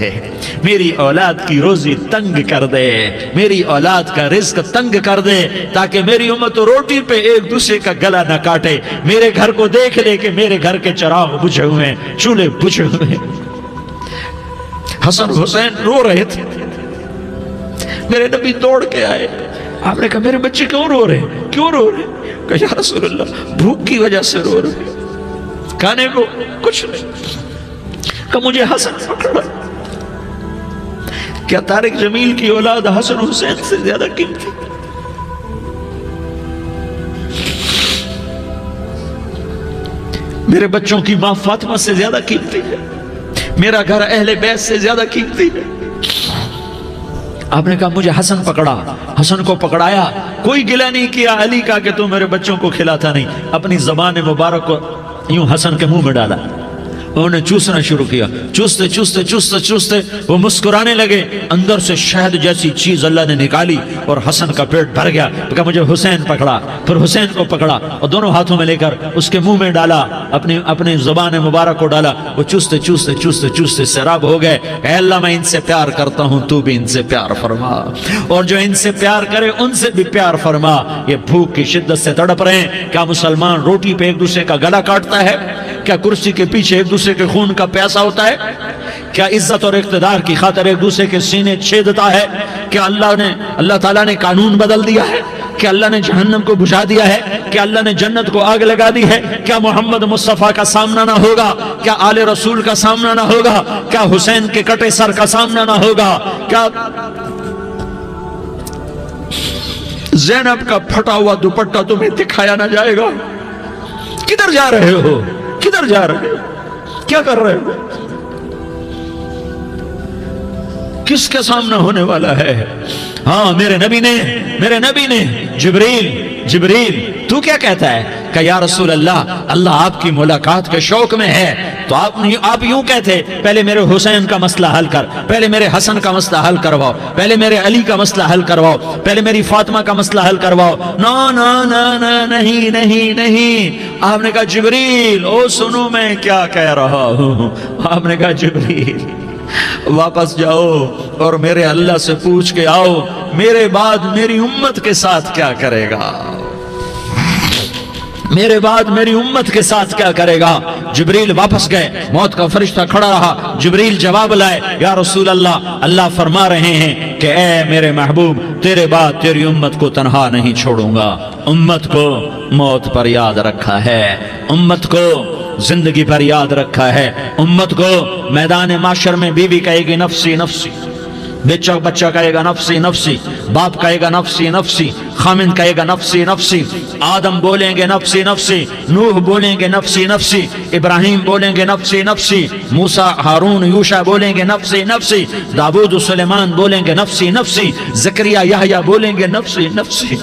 میری اولاد کی روزی تنگ کر دے، میری اولاد کا رزق تنگ کر دے، تاکہ میری امت روٹی پہ ایک دوسرے کا گلا نہ کاٹے، میرے گھر کو دیکھ لے کہ میرے گھر کے چراغ بجھے ہوئے ہیں، چولہے بجھے ہوئے ہیں۔ حسن حسین رو رہے تھے، میرے نبی دوڑ کے آئے، آپ نے کہا میرے بچے کیوں رو رہے ہیں، کیوں رو رہے ہیں؟ کہا یا رسول اللہ بھوک کی وجہ سے رو رہے ہیں، کھانے کو کچھ نہیں۔ کہ مجھے حسن پکڑا۔ کیا طارق جمیل کی اولاد حسن حسین سے زیادہ قیمتی؟ میرے بچوں کی ماں فاطمہ سے زیادہ قیمتی ہے، میرا گھر اہل بیت سے زیادہ قیمتی ہے۔ آپ نے کہا مجھے حسن پکڑا، حسن کو پکڑایا، کوئی گلہ نہیں کیا علی کا کہ تو میرے بچوں کو کھلاتا نہیں، اپنی زبان مبارک کو یوں حسن کے منہ میں ڈالا، انہوں نے چوسنا شروع کیا، چوستے چوستے چوستے چوستے وہ مسکرانے لگے، اندر سے شہد جیسی چیز اللہ نے نکالی اور حسن کا پیٹ بھر گیا۔ کہا مجھے حسین پکڑا، پھر حسین کو پکڑا اور دونوں ہاتھوں میں لے کر اس کے منہ میں ڈالا، اپنی زبان مبارک کو ڈالا، وہ چوستے چوستے چوستے چوستے سیراب ہو گئے۔ اے اللہ میں ان سے پیار کرتا ہوں، تو بھی ان سے پیار فرما، اور جو ان سے پیار کرے ان سے بھی پیار فرما۔ یہ بھوک کی شدت سے تڑپ رہے ہیں، کیا مسلمان روٹی پہ ایک دوسرے کا گلا کاٹتا ہے؟ کیا کرسی کے پیچھے ایک دوسرے کے خون کا پیاسا ہوتا ہے؟ کیا عزت اور اقتدار کی خاطر ایک دوسرے کے سینے چھیدتا ہے؟ کیا اللہ تعالیٰ نے قانون بدل دیا ہے؟ کیا اللہ نے جہنم کو بجھا دیا ہے؟ کیا اللہ نے جنت کو آگ لگا دی ہے؟ کیا محمد مصطفیٰ کا سامنا نہ ہوگا؟ کیا آل رسول کا سامنا نہ ہوگا؟ کیا حسین کے کٹے سر کا سامنا نہ ہوگا؟ کیا زینب کا پھٹا ہوا دوپٹہ تمہیں دکھایا نہ جائے گا؟ کدھر جا رہے ہو؟ کدھر جا رہے ہو؟ کیا کر رہے ہو؟ کس کا سامنا ہونے والا ہے؟ ہاں میرے نبی نے جبریل تو کیا کہتا ہے؟ کہ یا رسول اللہ آپ کی ملاقات کے شوق میں ہے، تو آپ یوں کہتے پہلے میرے حسین کا مسئلہ حل کر، پہلے میرے حسن کا مسئلہ حل کرواؤ، پہلے میرے علی کا مسئلہ حل کرواؤ، پہلے میری فاطمہ کا مسئلہ حل کرواؤ۔ نہیں۔ آپ نے کہا جبریل او سنو میں کیا کہہ رہا ہوں۔ آپ نے کہا جبریل واپس جاؤ اور میرے اللہ سے پوچھ کے آؤ میرے بعد میری امت کے ساتھ کیا کرے گا، میرے بعد میری امت کے ساتھ کیا کرے گا۔ جبریل واپس گئے، موت کا فرشتہ کھڑا رہا، جبریل جواب لائے یا رسول اللہ فرما رہے ہیں کہ اے میرے محبوب تیرے بعد تیری امت کو تنہا نہیں چھوڑوں گا، امت کو موت پر یاد رکھا ہے، امت کو زندگی پر یاد رکھا ہے، امت کو میدان معاشر میں بیوی کہے گی نفسی نفسی، بچہ کہے گا نفسی نفسی، باپ کہے گا نفسی نفسی، خامن کہے گا نفسی نفسی، آدم بولیں گے نفسی نفسی، نوح بولیں گے نفسی نفسی، ابراہیم بولیں گے نفسی نفسی، موسیٰ ہارون یوشع بولیں گے نفسی نفسی، داؤد و سلیمان بولیں گے نفسی نفسی، زکریا یحییٰ بولیں گے نفسی نفسی،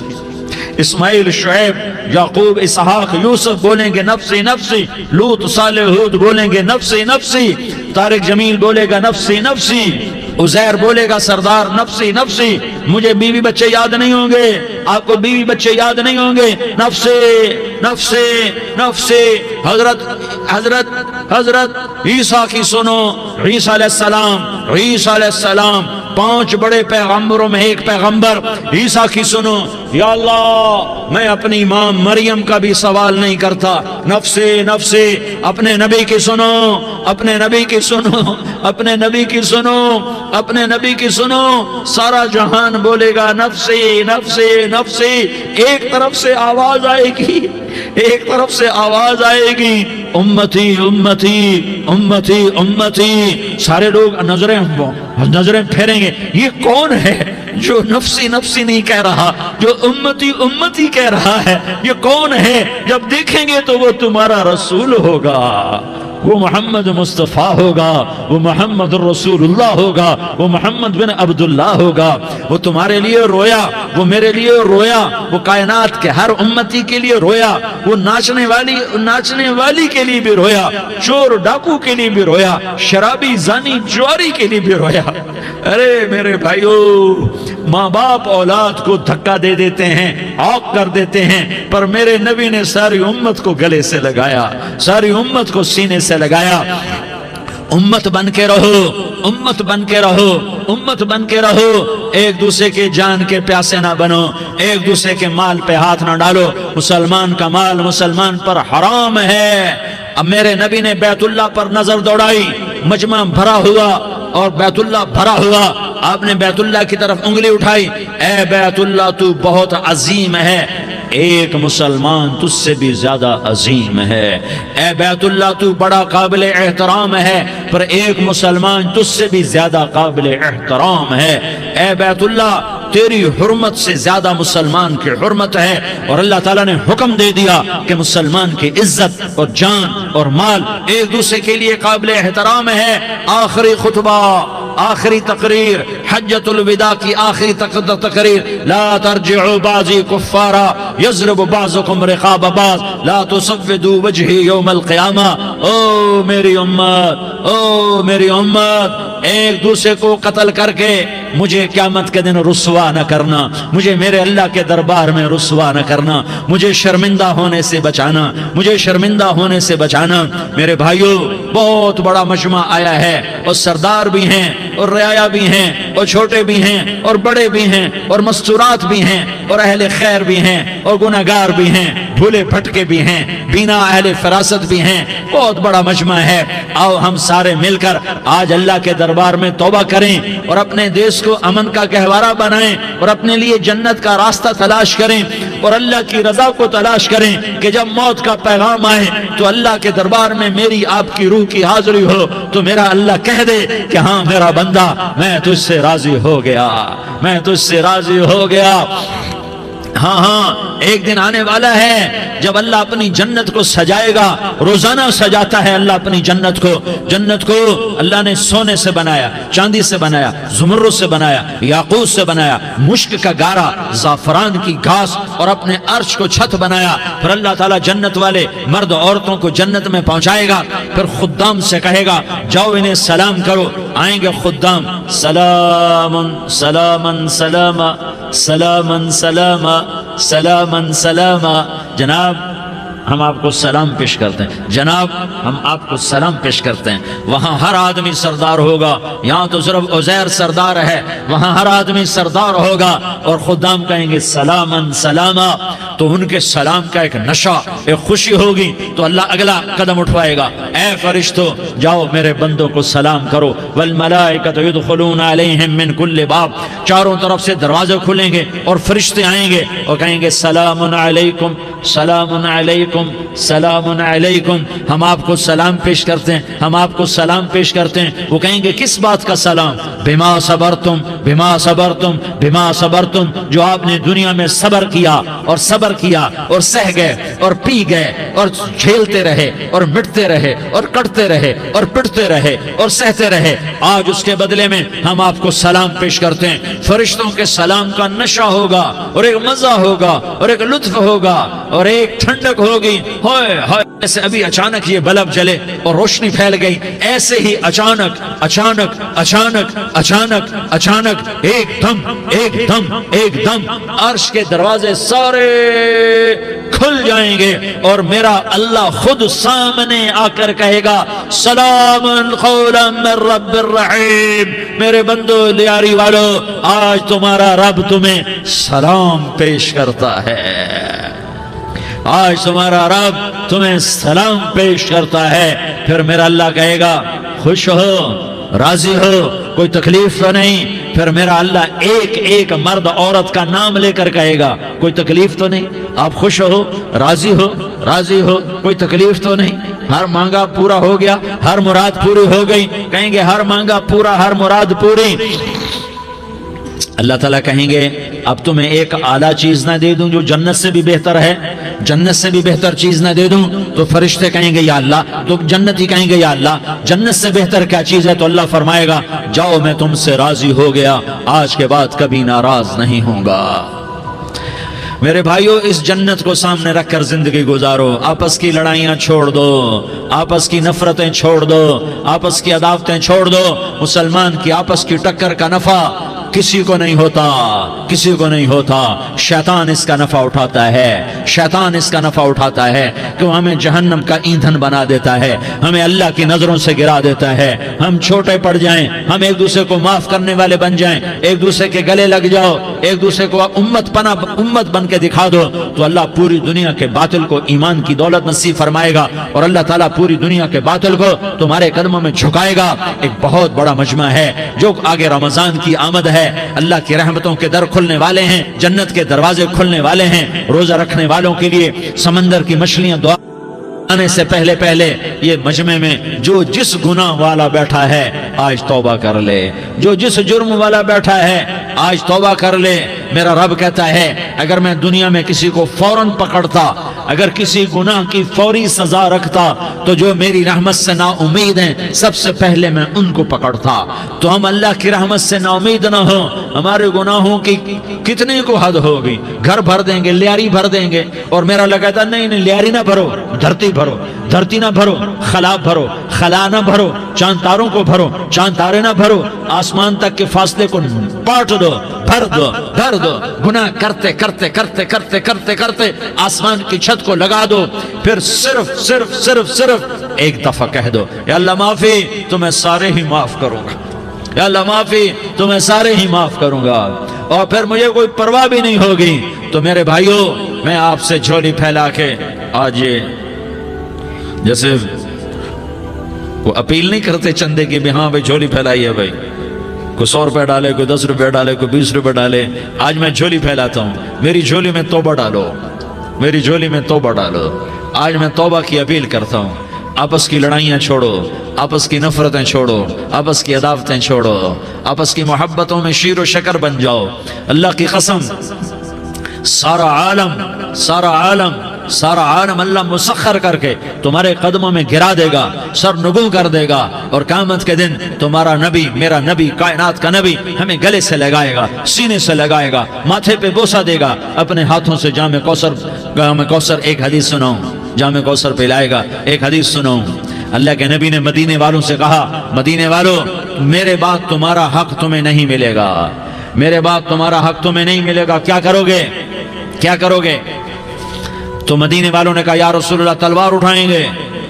اسماعیل شعیب یعقوب اسحاق یوسف بولیں گے نفسی نفسی، لوط صالح ہود بولیں گے نفسی نفسی، طارق جمیل بولے گا نفسی نفسی، عزیر بولے گا سردار نفسی نفسی، مجھے بیوی بچے یاد نہیں ہوں گے، آپ کو بیوی بچے یاد نہیں ہوں گے، نفسی نفسی نفسی۔ حضرت عیسیٰ کی سنو، عیسیٰ علیہ السلام 5 بڑے پیغمبروں میں ایک پیغمبر عیسیٰ کی سنو، یا اللہ میں اپنی ماں مریم کا بھی سوال نہیں کرتا، نفسی نفسی۔ اپنے نبی کی سنو، اپنے نبی کی سنو، اپنے نبی کی سنو، اپنے نبی کی سنو، سارا جہان بولے گا نفسی نفسی نفسی۔ ایک طرف سے آواز آئے گی، ایک طرف سے آواز آئے گی، امتی امتی امتی امتی۔ سارے لوگ نظریں پھیریں گے، یہ کون ہے جو نفسی نفسی نہیں کہہ رہا، جو امتی امتی کہہ رہا ہے، یہ کون ہے؟ جب دیکھیں گے تو وہ تمہارا رسول ہوگا، وہ محمد مصطفیٰ ہوگا، وہ محمد رسول اللہ ہوگا، وہ محمد بن عبداللہ ہوگا۔ وہ تمہارے لیے رویا، وہ میرے لیے رویا، وہ کائنات کے ہر امتی کے لیے رویا، وہ ناچنے والی کے لیے بھی رویا، چور ڈاکو کے لیے بھی رویا، شرابی زانی جواری کے لیے بھی رویا۔ ارے میرے بھائیو، ماں باپ اولاد کو دھکا دے دیتے ہیں، عوق کر دیتے ہیں، پر میرے نبی نے ساری امت کو گلے سے لگایا، ساری امت کو سینے سے لگایا۔ امت بن کے رہو، امت بن کے رہو، امت بن کے رہو، ایک دوسرے کے جان کے پیاسے نہ بنو، ایک دوسرے کے مال پہ ہاتھ نہ ڈالو۔ مسلمان کا مال مسلمان پر حرام ہے۔ اب میرے نبی نے بیت اللہ پر نظر دوڑائی، مجمع بھرا ہوا اور بیت اللہ بھرا ہوا، آپ نے بیت اللہ کی طرف انگلی اٹھائی، اے بیت اللہ تو بہت عظیم ہے، ایک مسلمان تجھ سے بھی زیادہ عظیم ہے، اے بیت اللہ تو بڑا قابل احترام ہے، پر ایک مسلمان تجھ سے بھی زیادہ قابل احترام ہے، اے بیت اللہ تیری حرمت سے زیادہ مسلمان کی حرمت ہے۔ اور اللہ تعالیٰ نے حکم دے دیا کہ مسلمان کی عزت اور جان اور مال ایک دوسرے کے لیے قابل احترام ہے۔ آخری خطبہ، آخری تقریر، حجۃ الوداع کی آخری تقریر، لا ترجعوا بعضی کفارا یضرب بعضکم رقاب بعض لا تسودوا وجہی یوم القیامہ۔ او میری امت، او میری امت، ایک دوسرے کو قتل کر کے مجھے قیامت کے دن رسوا نہ کرنا، مجھے میرے اللہ کے دربار میں رسوا نہ کرنا، مجھے شرمندہ ہونے سے بچانا، مجھے شرمندہ ہونے سے بچانا۔ میرے بھائیو، بہت بڑا مجمع آیا ہے، اور سردار بھی ہیں اور رعایا بھی ہیں اور چھوٹے بھی ہیں اور بڑے بھی ہیں اور مستورات بھی ہیں اور اہل خیر بھی ہیں اور گناہگار بھی ہیں، بھولے بھٹکے بھی ہیں، بینا اہل فراست بھی ہیں، بہت بڑا مجمع ہے۔ آؤ ہم سارے مل کر آج اللہ کے دربار میں توبہ کریں اور اپنے دیش کو امن کا گہوارہ بنائیں اور اپنے لیے جنت کا راستہ تلاش کریں اور اللہ کی رضا کو تلاش کریں کہ جب موت کا پیغام آئے تو اللہ کے دربار میں میری آپ کی روح کی حاضری ہو تو میرا اللہ کہہ دے کہ ہاں میرا بندہ، میں تجھ سے راضی ہو گیا، میں تجھ سے راضی ہو گیا۔ ہاں ہاں، ایک دن آنے والا ہے جب اللہ اپنی جنت کو سجائے گا، روزانہ سجاتا ہے اللہ اپنی جنت کو۔ جنت کو اللہ نے سونے سے بنایا، چاندی سے بنایا، زمرد سے بنایا، یاقوت سے بنایا، مشک کا گارا، زعفران کی گھاس اور اپنے عرش کو چھت بنایا۔ پھر اللہ تعالیٰ جنت والے مرد عورتوں کو جنت میں پہنچائے گا، پھر خدام سے کہے گا جاؤ انہیں سلام کرو۔ آئیں گے خدام، سلامن سلامن سلاما سلامن سلاما سلامن سلاما۔ جناب ہم آپ کو سلام پیش کرتے ہیں، جناب ہم آپ کو سلام پیش کرتے ہیں۔ وہاں ہر آدمی سردار ہوگا، یہاں تو صرف عزیر سردار ہے، وہاں ہر آدمی سردار ہوگا اور خدام کہیں گے سلامن سلاما۔ تو ان کے سلام کا ایک نشہ، ایک خوشی ہوگی، تو اللہ اگلا قدم اٹھوائے گا، اے فرشتوں جاؤ میرے بندوں کو سلام کرو۔ والملائکۃ یدخلون علیہم من کل باب، چاروں طرف سے دروازے کھلیں گے اور فرشتے آئیں گے اور کہیں گے سلام علیکم، سلام علیکم، علیکم سلام علیکم، ہم آپ کو سلام پیش کرتے ہیں، ہم آپ کو سلام پیش کرتے ہیں۔ وہ کہیں گے کس بات کا سلام؟ بما صبرتم بما صبرتم بما صبرتم، جو آپ نے دنیا میں صبر کیا اور صبر کیا اور سہ گئے اور پی گئے اور جھیلتے رہے اور مٹتے رہے اور کٹتے رہے اور پٹتے رہے اور سہتے رہے، آج اس کے بدلے میں ہم آپ کو سلام پیش کرتے ہیں۔ فرشتوں کے سلام کا نشہ ہوگا اور ایک مزہ ہوگا اور ایک لطف ہوگا اور ایک ٹھنڈک ہوگی۔ ہوئے ہوئے، جیسے ابھی اچانک یہ بلب جلے اور روشنی پھیل گئی، ایسے ہی اچانک اچانک اچانک اچانک اچانک ایک دم ایک دم ایک دم عرش کے دروازے سارے کھل جائیں گے اور میرا اللہ خود سامنے آ کر کہے گا سلام قولا من رب الرحیم، میرے بندو لیاری والو، آج تمہارا رب تمہیں سلام پیش کرتا ہے، آج تمہارا رب تمہیں سلام پیش کرتا ہے۔ پھر میرا اللہ کہے گا خوش ہو، راضی ہو، کوئی تکلیف تو نہیں؟ پھر میرا اللہ ایک ایک مرد عورت کا نام لے کر کہے گا کوئی تکلیف تو نہیں؟ آپ خوش ہو، راضی ہو، راضی ہو، کوئی تکلیف تو نہیں؟ ہر مانگا پورا ہو گیا، ہر مراد پوری ہو گئی؟ کہیں گے ہر مانگا پورا، ہر مراد پوری۔ اللہ تعالیٰ کہیں گے اب تمہیں ایک اعلیٰ چیز نہ دے دوں جو جنت سے بھی بہتر ہے؟ جنت سے بھی بہتر چیز نہ دے دوں؟ تو فرشتے کہیں گے یا اللہ، تو جنتی کہیں گے یا اللہ جنت سے بہتر کیا چیز ہے؟ تو اللہ فرمائے گا جاؤ میں تم سے راضی ہو گیا، آج کے بعد کبھی ناراض نہیں ہوں گا۔ میرے بھائیو، اس جنت کو سامنے رکھ کر زندگی گزارو، آپس کی لڑائیاں چھوڑ دو، آپس کی نفرتیں چھوڑ دو، آپس کی عداوتیں چھوڑ دو۔ مسلمان کی آپس کی ٹکر کا نفع کسی کو نہیں ہوتا، کسی کو نہیں ہوتا، شیطان اس کا نفع اٹھاتا ہے، شیطان اس کا نفع اٹھاتا ہے کہ وہ ہمیں جہنم کا ایندھن بنا دیتا ہے، ہمیں اللہ کی نظروں سے گرا دیتا ہے، ہم چھوٹے پڑ جائیں، ہم ایک دوسرے کو معاف کرنے والے بن جائیں، ایک دوسرے کے گلے لگ جاؤ، ایک دوسرے کو امت بن کے دکھا دو، تو اللہ پوری دنیا کے باطل کو ایمان کی دولت نصیب فرمائے گا اور اللہ تعالیٰ پوری دنیا کے باطل کو تمہارے قدموں میں جھکائے گا۔ ایک بہت بڑا مجمع ہے جو آگے رمضان کی آمد ہے، اللہ کی رحمتوں کے در کھلنے والے ہیں، جنت کے دروازے کھلنے والے ہیں، روزہ رکھنے والوں کے لیے سمندر کی مچھلیاں دعا آنے سے پہلے پہلے یہ مجمع میں جو جس گناہ والا بیٹھا ہے آج توبہ کر لے، جو جس جرم والا بیٹھا ہے آج توبہ کر لے۔ میرا رب کہتا ہے اگر میں دنیا میں کسی کو فوراً پکڑتا، اگر کسی گناہ کی فوری سزا رکھتا تو جو میری رحمت سے نا امید ہیں سب سے پہلے میں ان کو پکڑتا۔ تو ہم اللہ کی رحمت سے نا امید نہ ہوں، ہمارے گناہوں کی کتنے کو حد ہوگی، گھر بھر دیں گے، لیاری بھر دیں گے، اور میرا اللہ کہتا نہیں نہیں لیاری نہ بھرو، دھرتی بھرو، دھرتی نہ بھرو، خلا بھرو، خلا نہ بھرو، چاند تاروں کو بھرو، چاند تارے نہ بھرو، آسمان تک کے فاصلے کو پاٹ دو، بھر دو، بھر دو، گناہ کرتے کرتے کرتے کرتے کرتے کرتے آسمان کی چھت کو لگا دو، پھر صرف صرف صرف صرف ایک دفعہ کہہ دو یا اللہ معافی، تو میں سارے ہی معاف کروں گا، یا اللہ معافی، تو میں سارے ہی معاف کروں گا، اور پھر مجھے کوئی پرواہ بھی نہیں ہوگی۔ تو میرے بھائیو، میں آپ سے جھولی پھیلا کے آج یہ جیسے وہ اپیل نہیں کرتے چندے کی بھی ہاں بھائی جھولی پھیلائی ہے، بھائی کوئی 100 روپے ڈالے، کوئی 10 روپے ڈالے، کوئی 20 روپے ڈالے، آج میں جھولی پھیلاتا ہوں، میری جھولی میں توبہ ڈالو، میری جھولی میں توبہ ڈالو۔ آج میں توبہ کی اپیل کرتا ہوں، آپس کی لڑائیاں چھوڑو، آپس کی نفرتیں چھوڑو، آپس کی عداوتیں چھوڑو، آپس کی محبتوں میں شیر و شکر بن جاؤ۔ اللہ کی قسم، سارا عالم اللہ مسخر کر کے تمہارے قدموں میں گرا دے گا، سر نگوں کر دے گا، اور قیامت کے دن تمہارا نبی، میرا نبی، کائنات کا نبی ہمیں گلے سے لگائے گا، سینے سے لگائے گا، ماتھے پہ بوسہ دے گا، اپنے ہاتھوں سے جام کوثر ایک حدیث سناؤں، جام کوثر پلائے گا، ایک حدیث سناؤں۔ اللہ کے نبی نے مدینے والوں سے کہا، مدینے والوں میرے بعد تمہارا حق تمہیں نہیں ملے گا، میرے بعد تمہارا حق تمہیں نہیں ملے گا، کیا کرو گے، کیا کرو گے؟ تو مدینے والوں نے کہا یا رسول اللہ تلوار اٹھائیں گے،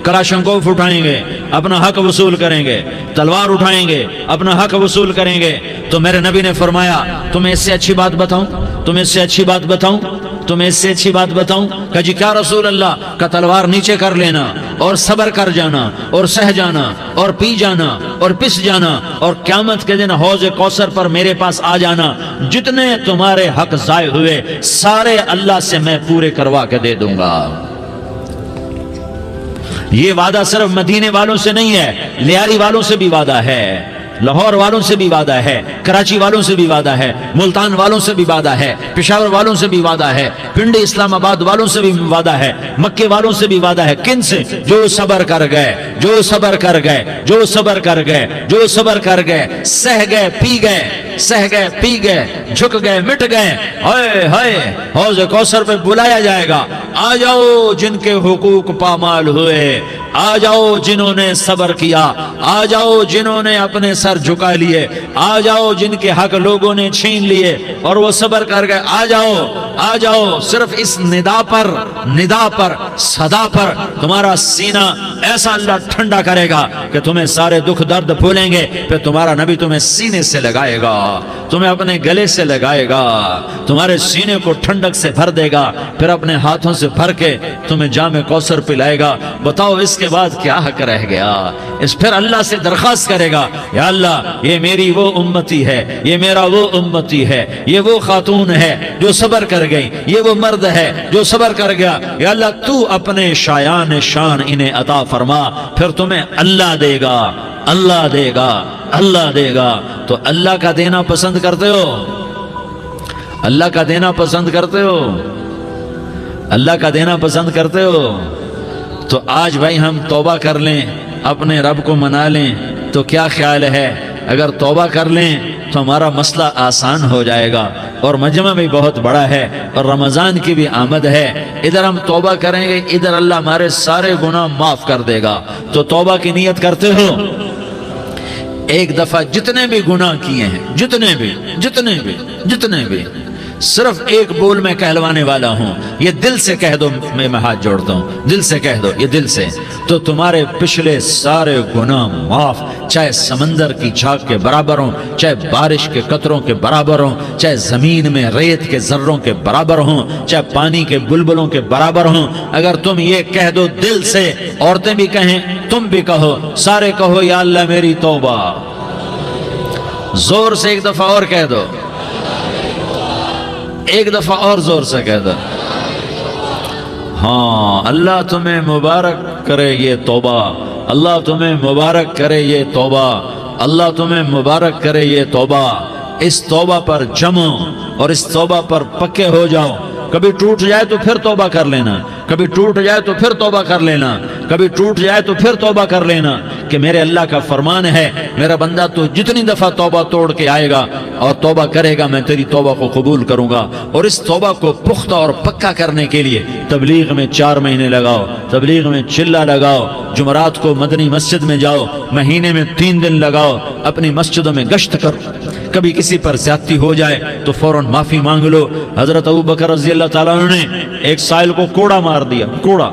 کراشنکوف اٹھائیں گے، اپنا حق وصول کریں گے، تلوار اٹھائیں گے، اپنا حق وصول کریں گے۔ تو میرے نبی نے فرمایا تمہیں اس سے اچھی بات بتاؤں، تمہیں اس سے اچھی بات بتاؤں، تمہیں اس سے اچھی بات بتاؤں؟ کہا جی کیا رسول اللہ؟ کا تلوار نیچے کر لینا اور صبر کر جانا اور سہ جانا اور پی جانا اور پس جانا، اور قیامت کے دن حوض کوثر پر میرے پاس آ جانا، جتنے تمہارے حق ضائع ہوئے سارے اللہ سے میں پورے کروا کے دے دوں گا۔ یہ وعدہ صرف مدینے والوں سے نہیں ہے، لیاری والوں سے بھی وعدہ ہے، لاہور والوں سے بھی وعدہ ہے، کراچی والوں سے بھی وعدہ ہے، ملتان والوں سے بھی وعدہ ہے، پشاور والوں سے بھی وعدہ ہے، پنڈی اسلام آباد والوں سے بھی وعدہ ہے، مکے والوں سے بھی وعدہ ہے۔ کن سے؟ جو صبر کر گئے، جو صبر کر گئے، جو صبر کر گئے، جو صبر کر گئے، سہ گئے پی گئے، سہ گئے پی گئے، جھک گئے مٹ گئے، ہائے ہائے حوض کوثر پہ بلایا جائے گا، آ جاؤ جن کے حقوق پامال ہوئے، آ جاؤ جنہوں نے صبر کیا، آ جاؤ جنہوں نے اپنے سر جھکا لیے، آ جاؤ جن کے حق لوگوں نے چھین لیے اور وہ صبر کر گئے، آ جاؤ آ جاؤ۔ صرف اس ندا پر صدا پر تمہارا سینہ ایسا اللہ ٹھنڈا کرے گا کہ تمہیں سارے دکھ درد بھولیں گے، پھر تمہارا نبی تمہیں سینے سے لگائے گا، تمہیں اپنے گلے سے لگائے گا، تمہارے سینے کو ٹھنڈک سے بھر دے گا، پھر اپنے ہاتھوں سے بھر کے تمہیں جام کوثر پلائے گا۔ بتاؤ اس کے بعد کیا حق رہ گیا؟ پھر اللہ سے درخواست کرے گا، یا اللہ یہ میری وہ امتی ہے، یہ میرا وہ امتی ہے، یہ وہ خاتون ہے جو صبر کر گئی، یہ وہ مرد ہے جو صبر کر گیا، یا اللہ تو اپنے شایان شان انہیں عطا فرما، پھر تمہیں اللہ دے گا، اللہ دے گا، اللہ دے گا۔ تو اللہ کا دینا پسند کرتے ہو؟ اللہ کا دینا پسند کرتے ہو؟ اللہ کا دینا پسند کرتے ہو؟ تو آج بھائی ہم توبہ کر لیں، اپنے رب کو منا لیں، تو کیا خیال ہے اگر توبہ کر لیں تو ہمارا مسئلہ آسان ہو جائے گا، اور مجمع بھی بہت بڑا ہے اور رمضان کی بھی آمد ہے، ادھر ہم توبہ کریں گے، ادھر اللہ ہمارے سارے گناہ معاف کر دے گا۔ تو توبہ کی نیت کرتے ہو؟ ایک دفعہ جتنے بھی گناہ کیے ہیں، جتنے بھی صرف ایک بول میں کہلوانے والا ہوں، یہ دل سے کہہ دو، میں ہاتھ جوڑتا ہوں، دل سے کہہ دو، یہ دل سے، تو تمہارے پچھلے سارے گناہ معاف، چاہے سمندر کی جھاگ کے برابر ہوں، چاہے بارش کے قطروں کے برابر ہوں، چاہے زمین میں ریت کے ذروں کے برابر ہوں، چاہے پانی کے بلبلوں کے برابر ہوں۔ اگر تم یہ کہہ دو دل سے، عورتیں بھی کہیں، تم بھی کہو، سارے کہو، یا اللہ میری توبہ، زور سے ایک دفعہ اور کہہ دو، ایک دفعہ اور زور سے کہہ دو۔ ہاں، اللہ تمہیں مبارک کرے یہ توبہ، اللہ تمہیں مبارک کرے یہ توبہ، اللہ تمہیں مبارک کرے یہ توبہ۔ اس توبہ پر جمو اور اس توبہ پر پکے ہو جاؤ۔ کبھی ٹوٹ جائے تو پھر توبہ کر لینا، کبھی ٹوٹ جائے تو پھر توبہ کر لینا، کبھی ٹوٹ جائے تو پھر توبہ کر لینا، کہ میرے اللہ کا فرمان ہے، میرا بندہ تو جتنی دفعہ توبہ توڑ کے آئے گا اور توبہ کرے گا، میں تیری توبہ کو قبول کروں گا۔ اور اس توبہ کو پختہ اور پکا کرنے کے لیے تبلیغ میں 4 مہینے لگاؤ، تبلیغ میں چلہ لگاؤ، جمعرات کو مدنی مسجد میں جاؤ، مہینے میں 3 دن لگاؤ، اپنی مسجدوں میں گشت کرو، کبھی کسی پر زیادتی ہو جائے تو فوراً معافی مانگ لو۔ حضرت ابوبکر رضی اللہ تعالیٰ عنہ نے ایک سائل کو کوڑا مار دیا، کوڑا،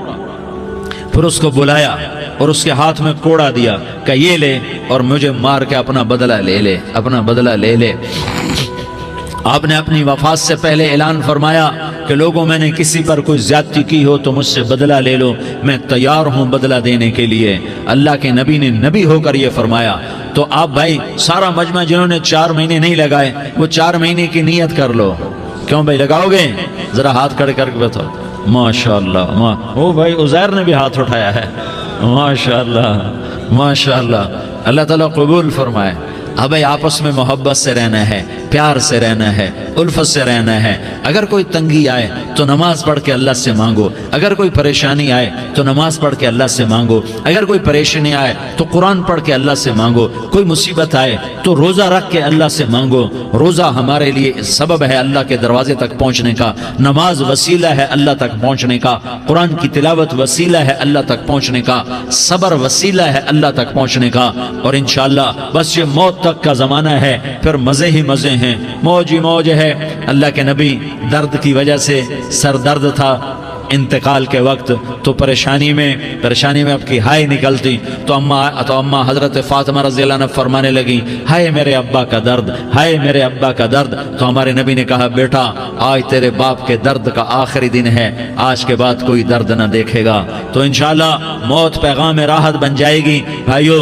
پھر اس کو بلایا اور اس کے ہاتھ میں کوڑا دیا کہ یہ لے اور مجھے مار کے اپنا بدلہ لے لے، اپنا بدلہ لے لے۔ آپ نے اپنی وفات سے پہلے اعلان فرمایا کہ لوگوں میں نے کسی پر کوئی زیادتی کی ہو تو مجھ سے بدلہ لے لو، میں تیار ہوں بدلہ دینے کے لیے۔ اللہ کے نبی نے نبی ہو کر یہ فرمایا۔ تو آپ بھائی سارا مجمع جنہوں نے 4 مہینے نہیں لگائے، وہ 4 مہینے کی نیت کر لو۔ کیوں بھائی لگاؤ گے؟ ذرا ہاتھ کھڑے کر کے بتاؤ۔ ماشاءاللہ، وہ بھائی عزیر نے بھی ہاتھ اٹھایا ہے، ماشاءاللہ ماشاءاللہ، اللہ تعالیٰ قبول فرمائے۔ اب بھائی آپس میں محبت سے رہنا ہے، پیار سے رہنا ہے، الفت سے رہنا ہے۔ اگر کوئی تنگی آئے تو نماز پڑھ کے اللہ سے مانگو، اگر کوئی پریشانی آئے تو نماز پڑھ کے اللہ سے مانگو، اگر کوئی پریشانی آئے تو قرآن پڑھ کے اللہ سے مانگو، کوئی مصیبت آئے تو روزہ رکھ کے اللہ سے مانگو۔ روزہ ہمارے لیے سبب ہے اللہ کے دروازے تک پہنچنے کا، نماز وسیلہ ہے اللہ تک پہنچنے کا، قرآن کی تلاوت وسیلہ ہے اللہ تک پہنچنے کا، صبر وسیلہ ہے اللہ تک پہنچنے کا۔ اور انشاءاللہ بس یہ موت تک کا زمانہ ہے، پھر مزے ہی مزے ہیں، موج ہی موج ہے۔ اللہ کے نبی درد کی وجہ سے سر درد تھا انتقال کے وقت، تو پریشانی میں اب کی ہائے نکلتی، تو اماں حضرت فاطمہ رضی اللہ عنہ فرمانے لگی، ہائے میرے ابا کا درد، ہائے میرے ابا کا درد۔ تو ہمارے نبی نے کہا، بیٹا آج تیرے باپ کے درد کا آخری دن ہے، آج کے بعد کوئی درد نہ دیکھے گا۔ تو انشاءاللہ موت پیغام راحت بن جائے گی۔ بھائیو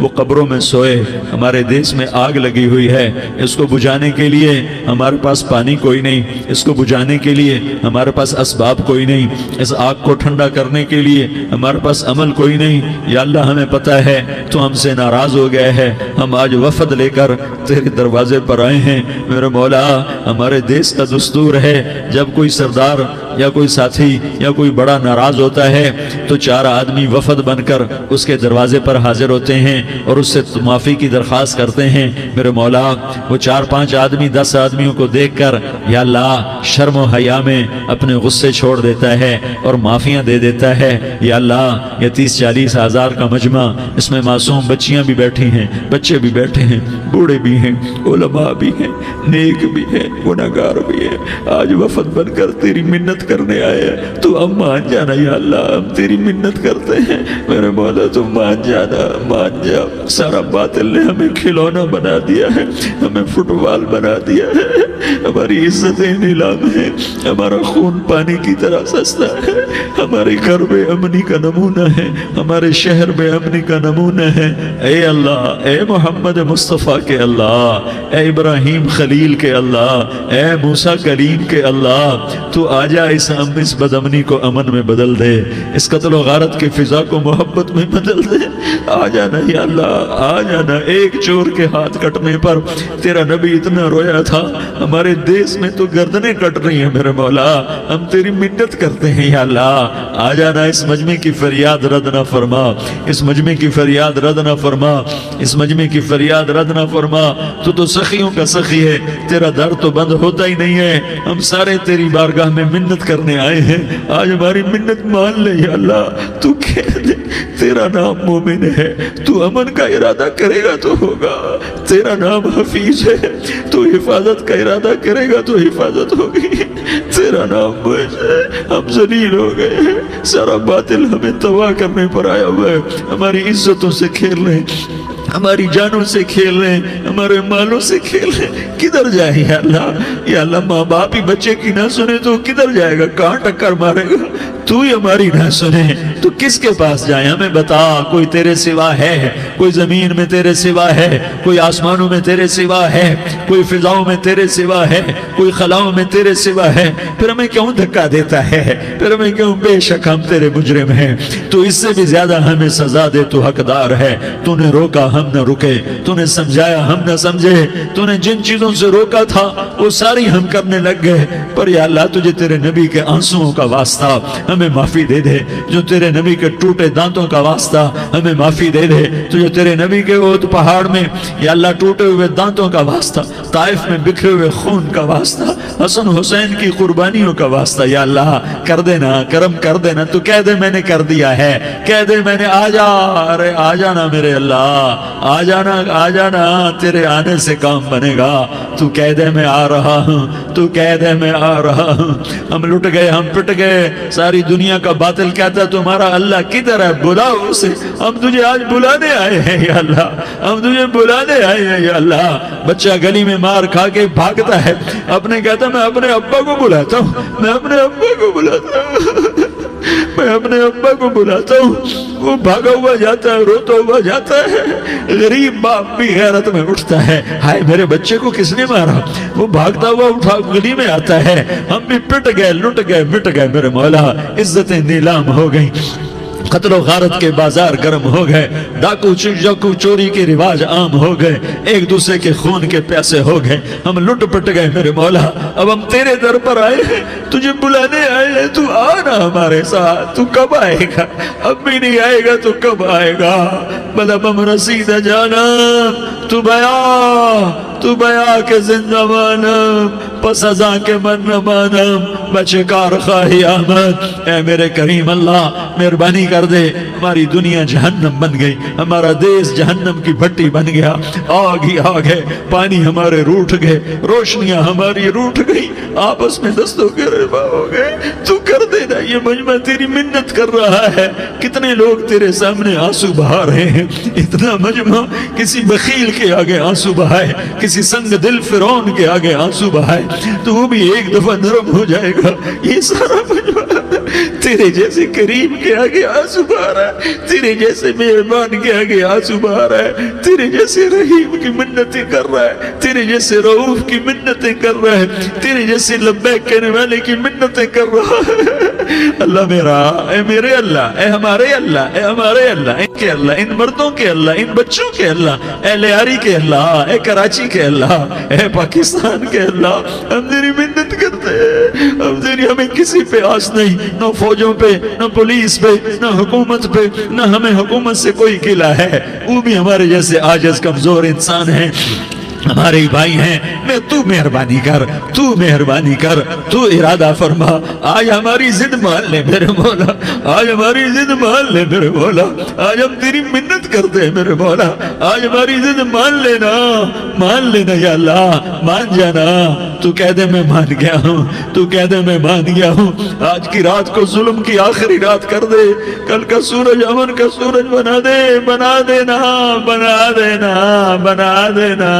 وہ قبروں میں سوئے، ہمارے دیس میں آگ لگی ہوئی ہے، اس کو بجھانے کے لیے ہمارے پاس پانی کوئی نہیں، اس کو بجھانے کے لیے ہمارے پاس اسباب کوئی نہیں، اس آگ کو ٹھنڈا کرنے کے لیے ہمارے پاس عمل کوئی نہیں۔ یا اللہ ہمیں پتہ ہے تو ہم سے ناراض ہو گئے ہے، ہم آج وفد لے کر تیرے دروازے پر آئے ہیں۔ میرے مولا ہمارے دیس کا دستور ہے جب کوئی سردار یا کوئی ساتھی یا کوئی بڑا ناراض ہوتا ہے تو 4 آدمی وفد بن کر اس کے دروازے پر حاضر ہوتے ہیں اور اس سے معافی کی درخواست کرتے ہیں۔ میرے مولا وہ 4-5 آدمی 10 آدمیوں کو دیکھ کر یا اللہ شرم و حیا میں اپنے غصے چھوڑ دیتا ہے اور معافیاں دے دیتا ہے۔ یا اللہ یہ 30-40 ہزار کا مجمع، اس میں معصوم بچیاں بھی بیٹھی ہیں، بچے بھی بیٹھے ہیں، بوڑھے بھی ہیں، علماء بھی ہیں، نیک بھی ہیں، گناہگار بھی ہیں، آج وفد بن کر تیری منت کرنے آئے ہیں، تو ہم مان جانا یا اللہ، ہم تیری منت کرتے ہیں۔ میرے مولا تو مان جانا، مان جا۔ سارا باطل نے ہمیں کھلونا بنا دیا ہے، ہمیں فٹ بال بنا دیا ہے، ہماری عزتیں نیلام ہے، ہمارا خون پانی کی طرح سستا ہے، ہمارے گھر بے امنی کا نمونہ ہے، ہمارے شہر بے امنی کا نمونہ ہے۔ اے اللہ، اے محمد مصطفیٰ کے اللہ، اے ابراہیم خلیل کے اللہ، اے موسیٰ کلیم کے اللہ، تو آجا اس بد امنی کو امن میں بدل دے، اس قتل و غارت کی فضا کو محبت میں بدل دے۔ آ جانا یا اللہ، آ جانا۔ ایک چور کے ہاتھ کٹنے پر تیرا نبی اتنا رویا تھا، ہمارے دیس میں تو گردنیں کٹ رہی ہیں۔ میرے مولا ہم تیری منت کرتے ہیں یا اللہ، آ جانا، اس مجمع کی فریاد رد نہ فرما، اس مجمع کی فریاد رد نہ فرما، اس مجمع کی فریاد رد نہ فرما۔ تو سخیوں کا سخی ہے، تیرا در تو بند ہوتا ہی نہیں ہے، ہم سارے تیری بارگاہ میں منت کرنے آئے ہیں، آج ہماری منت مان لے یا اللہ۔ تو کہہ دے تیرا نام مومن ہے، تو امن کا ارادہ کرے گا تو ہوگا، تیرا نام حفیظ ہے، تو حفاظت کا ارادہ کرے گا تو حفاظت ہوگی، تیرا نام موج ہے۔ ہم ذلیل ہو گئے ہیں، سارا باطل ہمیں تباہ کرنے پر آیا ہوا ہے، ہماری عزتوں سے کھیل رہے ہیں، ہماری جانوں سے کھیل رہے ہیں، ہمارے مالوں سے کھیل رہے ہیں۔ کدھر جائے یا اللہ؟ یا اللہ ماں باپ ہی بچے کی نہ سنے تو کدھر جائے گا؟ کہاں ٹکر مارے گا؟ تو ہی ہماری نہ سنے تو کس کے پاس جائیں؟ ہمیں بتا، کوئی تیرے سوا ہے؟ کوئی زمین میں تیرے سوا ہے؟ کوئی آسمانوں میں تیرے سوا ہے؟ کوئی فضاؤں میں تیرے سوا ہے؟ کوئی خلاؤں میں تیرے سوا ہے؟ پھر ہمیں کیوں دھکا دیتا ہے؟ پھر ہمیں کیوں؟ بے شک ہم تیرے مجرم ہیں، تو اس سے بھی زیادہ ہمیں سزا دے، تو حقدار ہے۔ تو نے روکا ہم نہ رکے، تو نے سمجھایا ہم نہ سمجھے، تو نے جن چیزوں سے روکا تھا وہ ساری ہم کرنے لگ گئے، پر یا اللہ تجھے تیرے نبی کے آنسوؤں کا واسطہ ہمیں معافی دے دے، جو تیرے نبی کے ٹوٹے دانتوں کا واسطہ ہمیں معافی دے دے، تجھے تیرے نبی کے احد پہاڑ میں یا اللہ ٹوٹے ہوئے دانتوں کا واسطہ، طائف میں بکھرے ہوئے خون کا واسطہ، حسن حسین کی قربانیوں کا واسطہ یا اللہ کر دینا، کرم کر دینا۔ تو کہہ دے میں نے کر دیا ہے، کہہ دے میں نے، آ جا، ارے آ جانا میرے اللہ، آ جانا، آ جانا، تیرے آنے سے کام بنے گا۔ تو کہہ دے میں آ رہا ہوں، تو کہہ دے میں آ رہا ہوں۔ ہم لٹ گئے، ہم پٹ گئے، ساری دنیا کا باطل کہتا ہے تمہارا اللہ کدھر ہے؟ بلاؤ اسے، ہم تجھے آج بلانے آئے ہیں یا اللہ، ہم تجھے بلانے آئے ہیں یا اللہ۔ بچہ گلی میں مار کھا کے بھاگتا ہے، اپنے کہتا میں اپنے ابا کو بلاتا ہوں، میں اپنے ابا کو بلاتا ہوں، میں اپنے ابا کو بلاتا ہوں، وہ بھاگا ہوا جاتا ہے، روتا ہوا جاتا ہے۔ غریب باپ بھی غیرت میں اٹھتا ہے، ہائے میرے بچے کو کس نے مارا؟ وہ بھاگتا ہوا اٹھا گلی میں آتا ہے۔ ہم بھی پٹ گئے، لٹ گئے، مٹ گئے میرے مولا، عزتیں نیلام ہو گئیں، قتل و غارت کے بازار گرم ہو گئے، ڈاکو چوری کے رواج عام ہو گئے، ایک دوسرے کے خون کے پیاسے ہو گئے، ہم لٹ پٹ گئے میرے مولا۔ اب ہم تیرے در پر آئے ہیں، تجھے بلانے آئے ہیں، تو آنا ہمارے ساتھ۔ تو کب آئے گا؟ اب بھی نہیں آئے گا تو کب آئے گا؟ بلب ہم رسید جانا، تو بیا کے زندہ مانم، پس ازاں کے من نہ مانم، بچکار خواہی آمد۔ اے میرے کریم اللہ مہربانی کر دے، ہماری دنیا جہنم بن گئی، ہمارا دیس جہنم کی بھٹی بن گیا، آگ ہی آگ ہے، پانی ہمارے روٹھ گئے، روشنیاں ہماری روٹھ گئی، آپس میں دستوں کے ربا ہو گئے۔ تو کر دینا، یہ مجمع تیری منت کر رہا ہے، کتنے لوگ تیرے سامنے آنسو بہا رہے ہیں۔ اتنا مجمع کسی بخیل کے آگے آنسو بہائے، کسی سنگ دل فرعون کے آگے آنسو بہائے تو وہ بھی ایک دفعہ نرم ہو جائے گا۔ یہ سارا مجمع تیرے جیسے کریم کے آگے آنسو بہا رہا ہے، تیرے جیسے مہربان کے آگے آنسو بہا رہا ہے، تیرے جیسے رحیم کی منتیں کر رہا ہے، تیرے جیسے رؤوف کی منتیں کر رہا ہے، تیرے جیسے لبیک کہنے والے کی منتیں کر رہا ہے۔ اللہ میرا، اے میرے اللہ، اے ہمارے اللہ، اے ہمارے اللہ، ان کے اللہ، ان مردوں کے اللہ، ان بچوں کے اللہ، اے لیاری کے اللہ، اے کراچی کے اللہ، اے پاکستان کے اللہ، ہم تیری منت کرتے ہیں، ہمیں کسی پہ آس نہیں، نہ فوجوں پہ، نہ پولیس پہ، نہ حکومت پہ، نہ ہمیں حکومت سے کوئی قلع ہے، وہ بھی ہمارے جیسے عاجز کمزور انسان ہیں، ہمارے بھائی ہیں۔ میں تو مہربانی کر، تو مہربانی کر، تو ارادہ فرما، آج ہماری ضد مان لے میرے مولا، آج ہماری ضد مان لے میرے مولا، آج ہم تیری منت کرتے ہیں میرے مولا، آج ہماری ضد مان لینا یا اللہ، مان جانا، تو کہہ دے میں مان گیا ہوں، تو کہہ دے میں مان گیا ہوں، آج کی رات کو ظلم کی آخری رات کر دے، کل کا سورج امن کا سورج بنا دے، بنا دینا، بنا دینا، بنا دینا،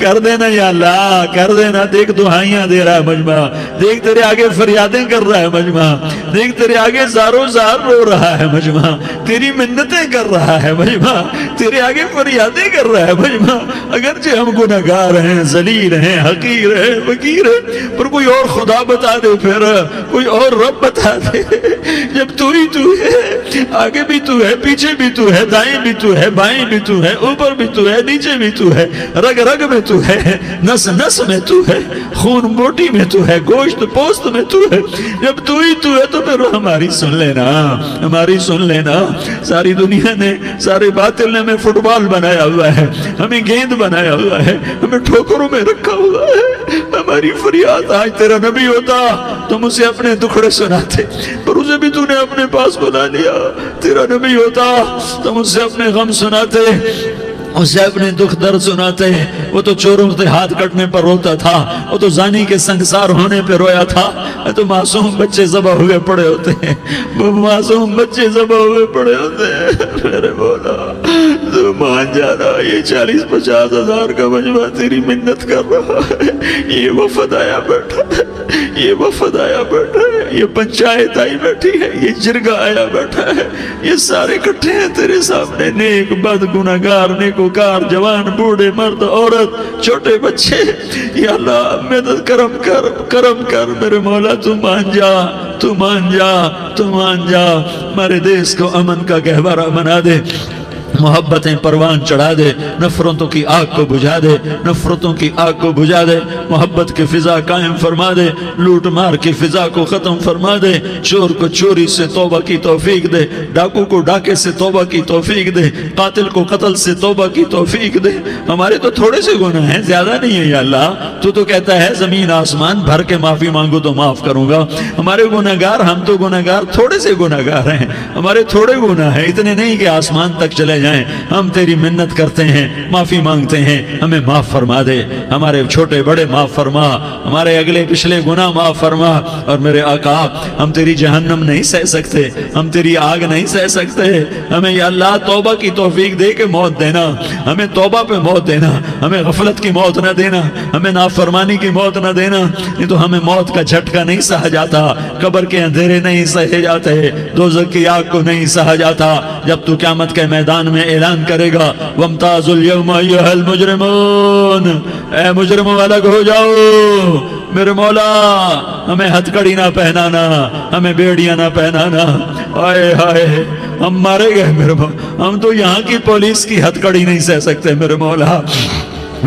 کر دینا یا اللہ، کر دینا۔ دیکھ دعائیاں دے رہا ہے مجمع، دیکھ تیرے آگے فریادیں کر رہا ہے مجمع، دیکھ تیرے آگے زارو زار رو رہا ہے مجمع، تیری منتیں کر رہا ہے مجمع، تیرے آگے فریادیں کر رہا ہے مجمع۔ اگرچہ ہم گناہگار ہیں، ذلیل ہیں، حقیر ہیں، فقیر ہیں، پر کوئی اور خدا بتا دے، پھر کوئی اور رب بتا دے۔ جب تو ہی تو ہے، آگے بھی تو ہے، پیچھے بھی تو ہے، دائیں بھی تو ہے، بائیں بھی تو ہے، اوپر بھی تو ہے، نیچے بھی تو ہے، رگ رگ میں تو ہے، نس نس میں تو ہے، خون بوٹی میں تو ہے، گوشت پوست میں تو ہے۔ جب تو ہی تو ہے تو پھر ہماری سن لینا، ہماری سن لینا۔ ساری دنیا نے، سارے باطل نے ہمیں فٹ بال بنایا ہوا ہے، ہمیں گیند بنایا ہوا ہے، ہمیں ٹھوکروں میں رکھا ہوا ہے۔ ہماری فریاد، آج تیرا نبی ہوتا تم اسے اپنے دکھڑے سناتے، پر اسے بھی تو نے اپنے پاس بلا لیا۔ تیرا نبی ہوتا تم اسے اپنے غم سناتے، اسے اپنے دکھ درد سناتے۔ وہ تو چوروں سے ہاتھ کٹنے پر روتا تھا، وہ تو زانی کے سنگسار ہونے پہ رویا تھا، تو معصوم بچے ذبح ہوئے پڑے ہوتے ہیں، وہ معصوم بچے ذبح ہوئے پڑے ہوتے ہیں۔ میرے مولا تو مان جانا، یہ 40-50 ہزار کا مجمع تیری منت کر رہا ہے، یہ وفد آیا بیٹھا ہے، یہ وفد آیا بیٹھا ہے، یہ پنچایت آئی بیٹھی ہے، یہ جرگہ آیا بیٹھا ہے، یہ سارے اکٹھے ہیں تیرے سامنے، نیک بد گناہگار نیکوکار، جوان بوڑھے مرد عورت چھوٹے بچے۔ یا اللہ مدد کرم کر، کرم کر میرے مولا، تو مان جا، تو مان جا، تو مان جا، ہمارے دیس کو امن کا گہوارہ بنا دے، محبتیں پروان چڑھا دے، نفرتوں کی آگ کو بجھا دے، نفرتوں کی آگ کو بجھا دے، محبت کی فضا قائم فرما دے، لوٹ مار کی فضا کو ختم فرما دے، چور کو چوری سے توبہ کی توفیق دے، ڈاکو کو ڈاکے سے توبہ کی توفیق دے، قاتل کو قتل سے توبہ کی توفیق دے۔ ہمارے تو تھوڑے سے گناہ ہیں، زیادہ نہیں ہے یا اللہ، تو کہتا ہے زمین آسمان بھر کے معافی مانگو تو معاف کروں گا۔ ہمارے گناہگار، ہم تو گناہگار تھوڑے سے گناہگار ہیں، ہمارے تھوڑے گناہ ہیں، اتنے نہیں کہ آسمان تک چلے جائیں۔ ہم تیری منت کرتے ہیں، معافی مانگتے ہیں، ہمیں معاف فرما دے، ہمارے چھوٹے بڑے معاف فرما، ہمارے اگلے پچھلے گناہ معاف فرما۔ اور میرے آقا، ہم تیری جہنم نہیں سہ سکتے، ہم تیری آگ نہیں سہ سکتے، ہمیں یا اللہ توبہ کی توفیق دے کے موت دینا، ہمیں توبہ پہ موت دینا، ہمیں غفلت کی موت نہ دینا، ہمیں نافرمانی کی موت نہ دینا، نہیں تو ہمیں موت کا جھٹکا نہیں سہا جاتا، قبر کے اندھیرے نہیں سہے جاتے، دوزخ کی آگ کو نہیں سہا جاتا۔ جب تو قیامت کے میدان میں اعلان کرے گا وَامْتَازُوا الْيَوْمَ أَيُّهَا الْمُجْرِمُونَ، اے مجرموں الگ ہو جاؤ، میرے مولا ہمیں ہتھ کڑی نہ پہنانا، ہمیں بیڑیاں نہ پہنانا۔ آئے ہائے ہم مارے گئے میرے مولا، ہم تو یہاں کی پولیس کی ہتھ کڑی نہیں سہ سکتے میرے مولا،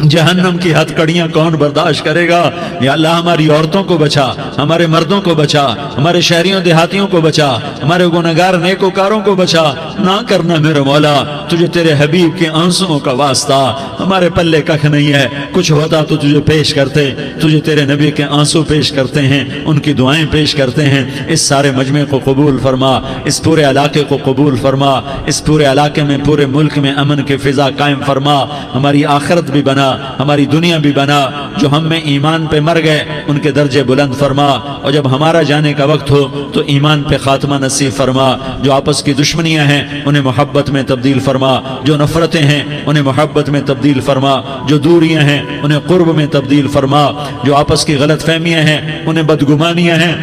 جہنم کی ہتھ کڑیاں کون برداشت کرے گا؟ یا اللہ ہماری عورتوں کو بچا، ہمارے مردوں کو بچا، ہمارے شہریوں دیہاتیوں کو بچا، ہمارے گناہگار نیکوکاروں کو بچا۔ نہ کرنا میرے مولا، تجھے تیرے حبیب کے آنسوؤں کا واسطہ، ہمارے پلے ککھ نہیں ہے، کچھ ہوتا تو تجھے پیش کرتے، تجھے تیرے نبی کے آنسو پیش کرتے ہیں، ان کی دعائیں پیش کرتے ہیں۔ اس سارے مجمع کو قبول فرما، اس پورے علاقے کو قبول فرما، اس پورے علاقے میں، پورے ملک میں امن کی فضا قائم فرما، ہماری آخرت بھی بنا، ہماری دنیا بھی بنا۔ جو ہم میں ایمان پہ مر گئے ان کے درجے بلند فرما، اور جب ہمارا جانے کا وقت ہو تو ایمان پہ خاتمہ نصیب فرما۔ جو آپس کی دشمنیاں ہیں انہیں محبت میں تبدیل فرما، جو نفرتیں ہیں انہیں محبت میں تبدیل فرما، جو دوریاں ہیں انہیں قرب میں تبدیل فرما، جو آپس کی غلط فہمیاں ہیں انہیں بدگمانیاں ہیں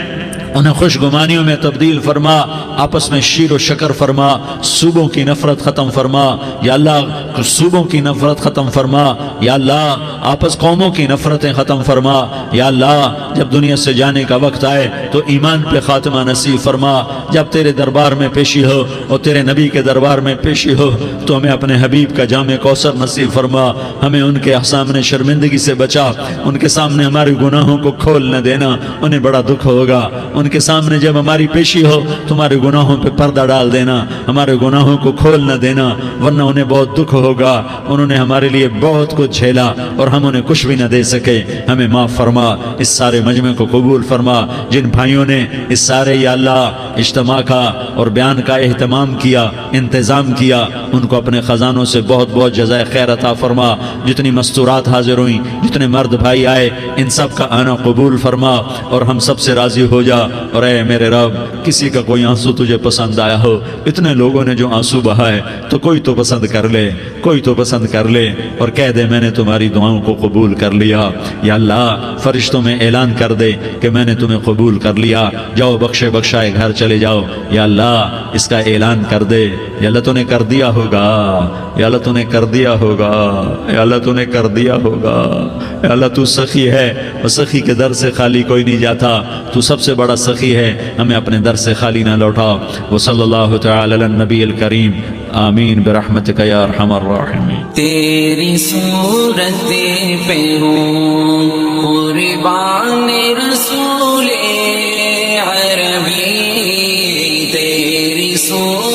انہیں خوشگمانیوں میں تبدیل فرما، آپس میں شیر و شکر فرما، صوبوں کی نفرت ختم فرما یا اللہ، صوبوں کی نفرت ختم فرما یا اللہ، آپس قوموں کی نفرتیں ختم فرما یا اللہ، جب دنیا سے جانے کا وقت آئے تو ایمان پہ خاتمہ نصیب فرما، جب تیرے دربار میں پیشی ہو اور تیرے نبی کے دربار میں پیشی ہو تو ہمیں اپنے حبیب کا جام کوثر نصیب فرما، ہمیں ان کے سامنے شرمندگی سے بچا، ان کے سامنے ہمارے گناہوں کو کھول نہ دینا، انہیں بڑا دکھ ہوگا، ان کے سامنے جب ہماری پیشی ہو تمہارے گناہوں پہ پردہ ڈال دینا، ہمارے گناہوں کو کھول نہ دینا، ورنہ انہیں بہت دکھ ہوگا، انہوں نے ہمارے لیے بہت کچھ جھیلا اور ہم انہیں کچھ بھی نہ دے سکے، ہمیں معاف فرما، اس سارے مجمع کو قبول فرما، جن بھائیوں نے اس سارے یا اللہ اجتماع کا اور بیان کا اہتمام کیا، انتظام کیا، ان کو اپنے خزانوں سے بہت بہت جزائے خیر عطا فرما، جتنی مستورات حاضر ہوئیں، جتنے مرد بھائی آئے، ان سب کا آنا قبول فرما اور ہم سب سے راضی ہو جا، اور اے میرے رب، کسی کا کوئی آنسو تجھے پسند آیا ہو، اتنے لوگوں نے جو آنسو بہائے تو کوئی تو پسند کر لے، کوئی تو پسند کر لے اور کہہ دے میں نے تمہاری دعاؤں کو قبول کر لیا، یا اللہ فرشتوں میں اعلان کر دے کہ میں نے تمہیں قبول کر لیا، جاؤ بخشے بخشائے گھر چلے جاؤ، یا اللہ اس کا اعلان کر دے، یا اللہ تو نے کر دیا ہوگا، یا اللہ تو نے کر دیا ہوگا، یا اللہ تو نے کر دیا ہوگا، یا اللہ تو سخی ہے اور سخی کے در سے خالی کوئی نہیں جاتا، تو سب سے بڑا سخی ہے، ہمیں اپنے در سے خالی نہ لوٹا، وصلی اللہ تعالی علی النبی الکریم، آمین برحمتک یا ارحم الراحمین۔ تیری صورت پہ ہوں قربان رسول عربی، تیری صورت